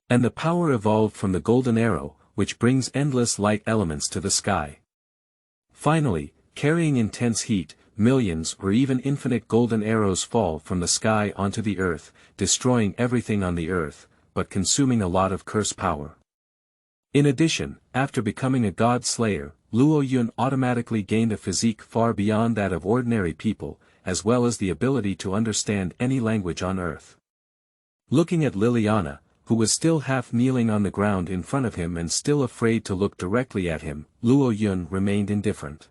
And the power evolved from the golden arrow, which brings endless light elements to the sky. Finally, carrying intense heat, millions or even infinite golden arrows fall from the sky onto the earth, destroying everything on the earth, but consuming a lot of curse power. In addition, after becoming a god slayer, Luo Yun automatically gained a physique far beyond that of ordinary people, as well as the ability to understand any language on earth. Looking at Liliana, who was still half kneeling on the ground in front of him and still afraid to look directly at him, Luo Yun remained indifferent.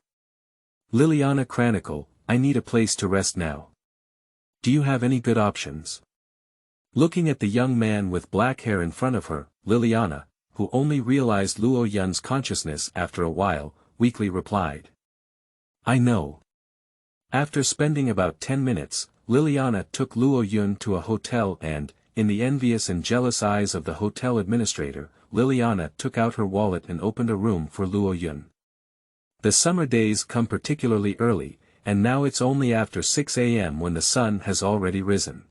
Liliana Chronicle, I need a place to rest now. Do you have any good options? Looking at the young man with black hair in front of her, Liliana, who only realized Luo Yun's consciousness after a while, weakly replied. I know. After spending about 10 minutes, Liliana took Luo Yun to a hotel and, in the envious and jealous eyes of the hotel administrator, Liliana took out her wallet and opened a room for Luo Yun. The summer days come particularly early, and now it's only after 6 a.m. when the sun has already risen.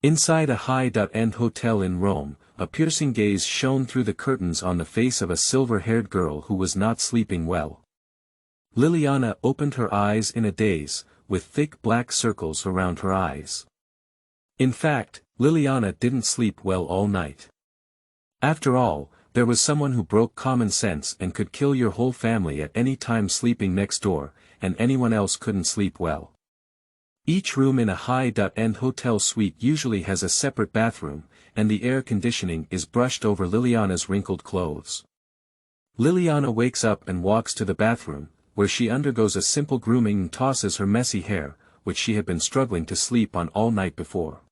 Inside a high-end hotel in Rome, a piercing gaze shone through the curtains on the face of a silver-haired girl who was not sleeping well. Liliana opened her eyes in a daze, with thick black circles around her eyes. In fact, Liliana didn't sleep well all night. After all, there was someone who broke common sense and could kill your whole family at any time sleeping next door, and anyone else couldn't sleep well. Each room in a high-end hotel suite usually has a separate bathroom, and the air conditioning is brushed over Liliana's wrinkled clothes. Liliana wakes up and walks to the bathroom, where she undergoes a simple grooming and tosses her messy hair, which she had been struggling to sleep on all night before.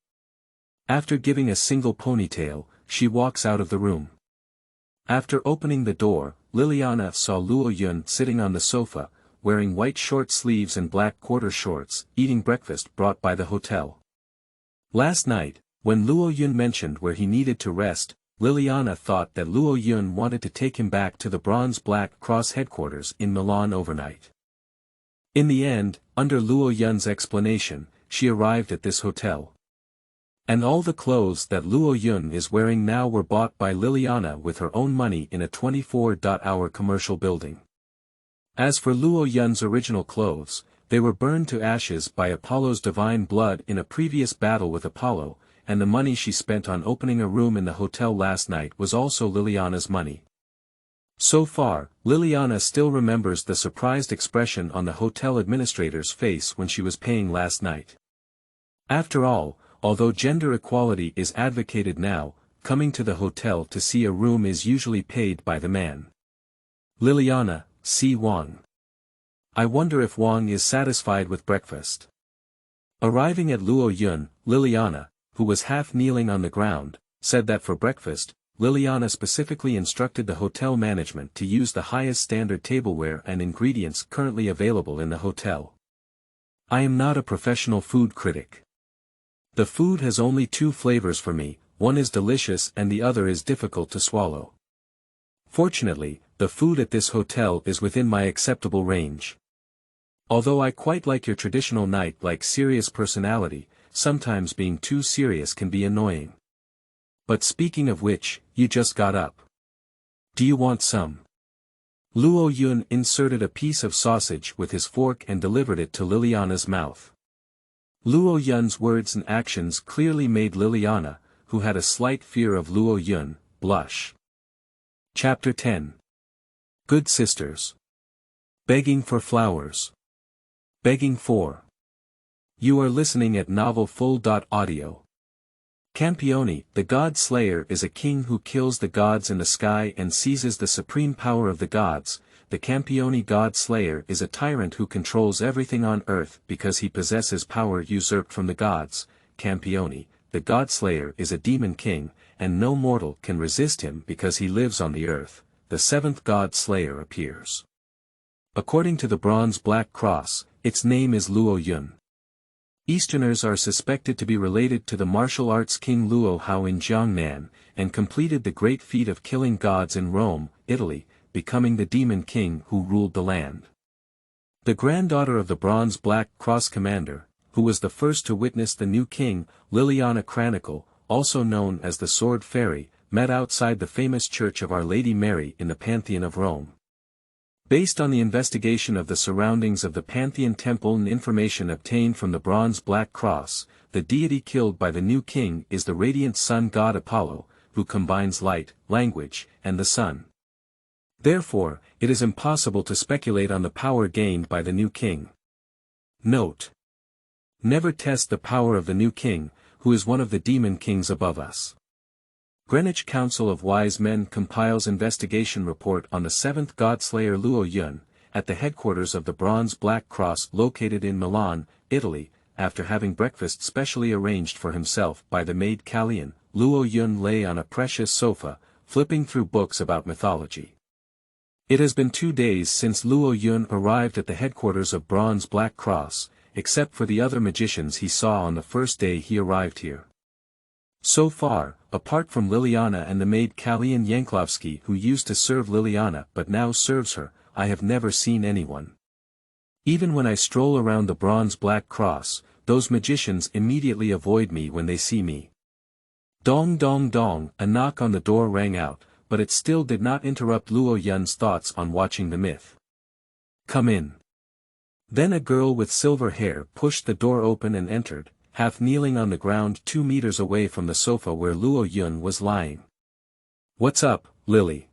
After giving a single ponytail, she walks out of the room. After opening the door, Liliana saw Luo Yun sitting on the sofa, wearing white short sleeves and black quarter shorts, eating breakfast brought by the hotel. Last night, when Luo Yun mentioned where he needed to rest, Liliana thought that Luo Yun wanted to take him back to the Bronze Black Cross headquarters in Milan overnight. In the end, under Luo Yun's explanation, she arrived at this hotel. And all the clothes that Luo Yun is wearing now were bought by Liliana with her own money in a 24-hour commercial building. As for Luo Yun's original clothes, they were burned to ashes by Apollo's divine blood in a previous battle with Apollo, and the money she spent on opening a room in the hotel last night was also Liliana's money. So far, Liliana still remembers the surprised expression on the hotel administrator's face when she was paying last night. After all, although gender equality is advocated now, coming to the hotel to see a room is usually paid by the man. Liliana, see Wang. I wonder if Wang is satisfied with breakfast. Arriving at Luo Yun, Liliana, who was half kneeling on the ground, said that for breakfast, Liliana specifically instructed the hotel management to use the highest standard tableware and ingredients currently available in the hotel. I am not a professional food critic. The food has only two flavors for me, one is delicious and the other is difficult to swallow. Fortunately, the food at this hotel is within my acceptable range. Although I quite like your traditional knight-like serious personality, sometimes being too serious can be annoying. But speaking of which, you just got up. Do you want some? Luo Yun inserted a piece of sausage with his fork and delivered it to Liliana's mouth. Luo Yun's words and actions clearly made Liliana, who had a slight fear of Luo Yun, blush. Chapter 10. Good Sisters. Begging for flowers. Begging for. You are listening at novelfull.audio. Campione, the God-Slayer is a king who kills the gods in the sky and seizes the supreme power of the gods. The Campione God-Slayer is a tyrant who controls everything on earth because he possesses power usurped from the gods. Campione, the God-Slayer is a demon king, and no mortal can resist him because he lives on the earth. The seventh God-Slayer appears. According to the Bronze Black Cross, its name is Luo Yun. Easterners are suspected to be related to the martial arts king Luo Hao in Jiangnan, and completed the great feat of killing gods in Rome, Italy, becoming the demon king who ruled the land. The granddaughter of the Bronze Black Cross commander, who was the first to witness the new king, Liliana Chronicle, also known as the Sword Fairy, met outside the famous Church of Our Lady Mary in the Pantheon of Rome. Based on the investigation of the surroundings of the Pantheon Temple and information obtained from the Bronze Black Cross, the deity killed by the new king is the radiant sun god Apollo, who combines light, language, and the sun. Therefore, it is impossible to speculate on the power gained by the new king. Note: never test the power of the new king, who is one of the demon kings above us. Greenwich Council of Wise Men compiles investigation report on the seventh God-Slayer Luo Yun, at the headquarters of the Bronze Black Cross located in Milan, Italy. After having breakfast specially arranged for himself by the maid Callian, Luo Yun lay on a precious sofa, flipping through books about mythology. It has been 2 days since Luo Yun arrived at the headquarters of Bronze Black Cross, except for the other magicians he saw on the first day he arrived here. So far, apart from Liliana and the maid Callian Yanklovsky who used to serve Liliana but now serves her, I have never seen anyone. Even when I stroll around the bronze black cross, those magicians immediately avoid me when they see me. Dong dong dong, a knock on the door rang out, but it still did not interrupt Luo Yun's thoughts on watching the myth. Come in. Then a girl with silver hair pushed the door open and entered, half kneeling on the ground 2 meters away from the sofa where Luo Yun was lying. What's up, Lily?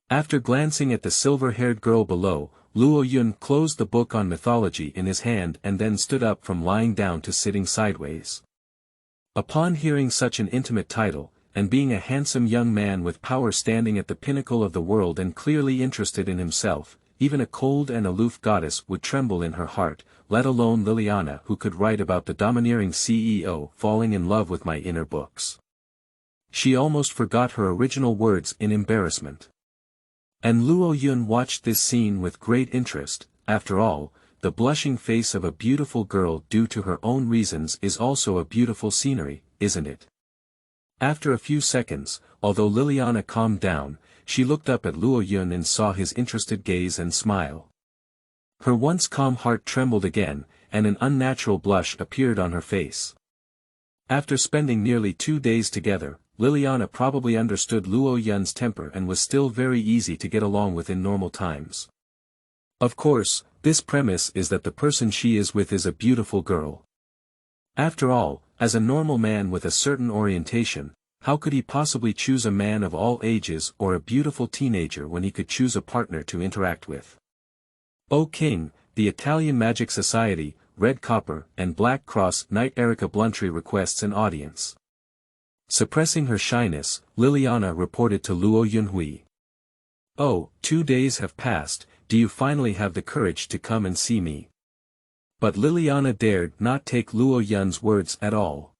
After glancing at the silver-haired girl below, Luo Yun closed the book on mythology in his hand and then stood up from lying down to sitting sideways. Upon hearing such an intimate title, and being a handsome young man with power standing at the pinnacle of the world and clearly interested in himself, even a cold and aloof goddess would tremble in her heart, let alone Liliana who could write about the domineering CEO falling in love with my inner books. She almost forgot her original words in embarrassment. And Luo Yun watched this scene with great interest. After all, the blushing face of a beautiful girl due to her own reasons is also a beautiful scenery, isn't it? After a few seconds, although Liliana calmed down, she looked up at Luo Yun and saw his interested gaze and smile. Her once calm heart trembled again, and an unnatural blush appeared on her face. After spending nearly 2 days together, Liliana probably understood Luo Yun's temper and was still very easy to get along with in normal times. Of course, this premise is that the person she is with is a beautiful girl. After all, as a normal man with a certain orientation, how could he possibly choose a man of all ages or a beautiful teenager when he could choose a partner to interact with? O King, the Italian Magic Society, Red Copper and Black Cross Knight Erica Bluntry requests an audience. Suppressing her shyness, Liliana reported to Luo Yunhui. Oh, 2 days have passed, do you finally have the courage to come and see me? But Liliana dared not take Luo Yun's words at all.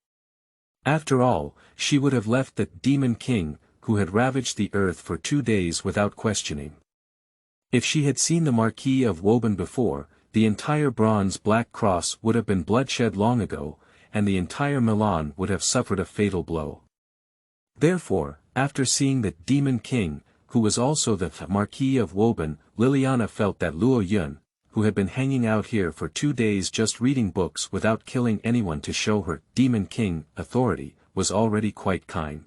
After all, she would have left the Demon King, who had ravaged the earth for 2 days without questioning. If she had seen the Marquis of Woburn before, the entire bronze black cross would have been bloodshed long ago, and the entire Milan would have suffered a fatal blow. Therefore, after seeing the Demon King, who was also the Marquis of Woburn, Liliana felt that Luo Yun, who had been hanging out here for 2 days just reading books without killing anyone to show her Demon King authority, was already quite kind.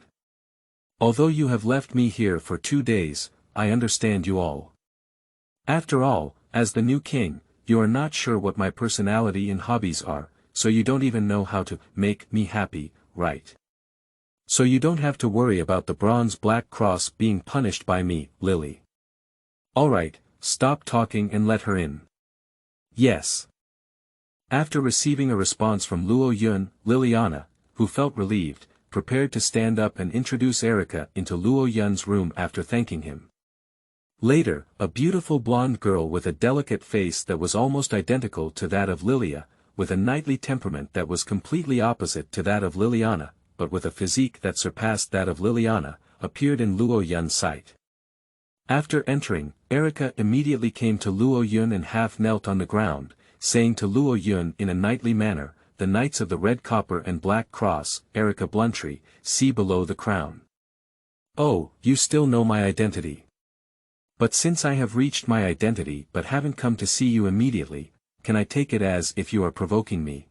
Although you have left me here for 2 days, I understand you all. After all, as the new king, you are not sure what my personality and hobbies are, so you don't even know how to make me happy, right? So you don't have to worry about the bronze black cross being punished by me, Lily. Alright, stop talking and let her in. Yes. After receiving a response from Luo Yun, Liliana, who felt relieved, prepared to stand up and introduce Erica into Luo Yun's room after thanking him. Later, a beautiful blonde girl with a delicate face that was almost identical to that of Lilia, with a knightly temperament that was completely opposite to that of Liliana, but with a physique that surpassed that of Liliana, appeared in Luo Yun's sight. After entering, Erica immediately came to Luo Yun and half knelt on the ground, saying to Luo Yun in a knightly manner, "The Knights of the Red Copper and Black Cross, Erica Bluntry, see below the crown. Oh, you still know my identity. But since I have reached my identity but haven't come to see you immediately, can I take it as if you are provoking me?"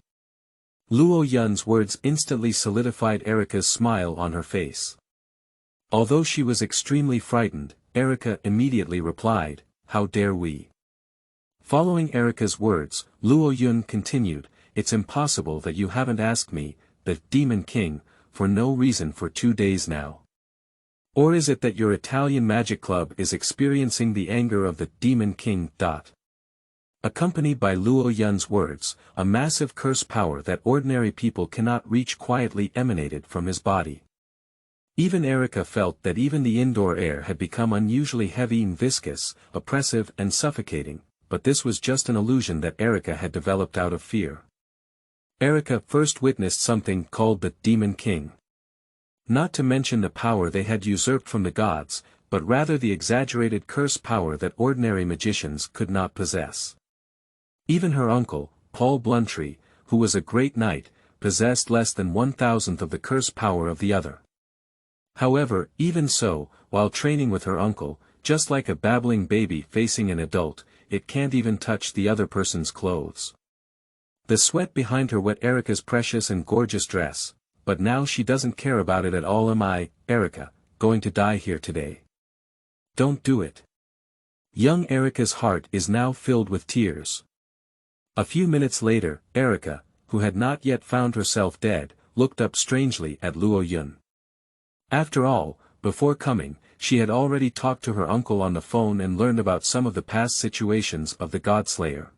Luo Yun's words instantly solidified Erica's smile on her face. Although she was extremely frightened, Erica immediately replied, "How dare we?" Following Erica's words, Luo Yun continued, "It's impossible that you haven't asked me, the Demon King, for no reason for 2 days now. Or is it that your Italian magic club is experiencing the anger of the Demon King? Accompanied by Luo Yun's words, a massive curse power that ordinary people cannot reach quietly emanated from his body. Even Erica felt that even the indoor air had become unusually heavy and viscous, oppressive and suffocating, but this was just an illusion that Erica had developed out of fear. Erica first witnessed something called the Demon King. Not to mention the power they had usurped from the gods, but rather the exaggerated curse power that ordinary magicians could not possess. Even her uncle, Paul Bluntry, who was a great knight, possessed less than 1,000th of the curse power of the other. However, even so, while training with her uncle, just like a babbling baby facing an adult, it can't even touch the other person's clothes. The sweat behind her wet Erica's precious and gorgeous dress, but now she doesn't care about it at all. Am I, Erica, going to die here today? Don't do it. Young Erica's heart is now filled with tears. A few minutes later, Erica, who had not yet found herself dead, looked up strangely at Luo Yun. After all, before coming, she had already talked to her uncle on the phone and learned about some of the past situations of the Godslayer.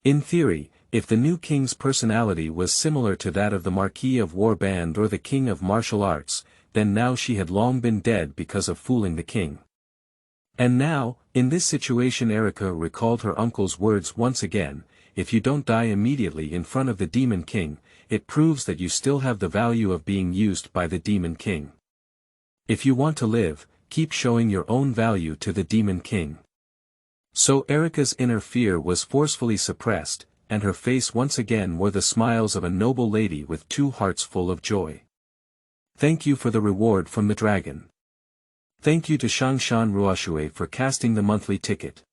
In theory, if the new king's personality was similar to that of the Marquis of Warband or the King of Martial Arts, then now she had long been dead because of fooling the king. And now, in this situation, Erica recalled her uncle's words once again: if you don't die immediately in front of the Demon King, it proves that you still have the value of being used by the Demon King. If you want to live, keep showing your own value to the Demon King. So Erica's inner fear was forcefully suppressed, and her face once again wore the smiles of a noble lady with two hearts full of joy. Thank you for the reward from the dragon. Thank you to Shangshan Ruoxue for casting the monthly ticket.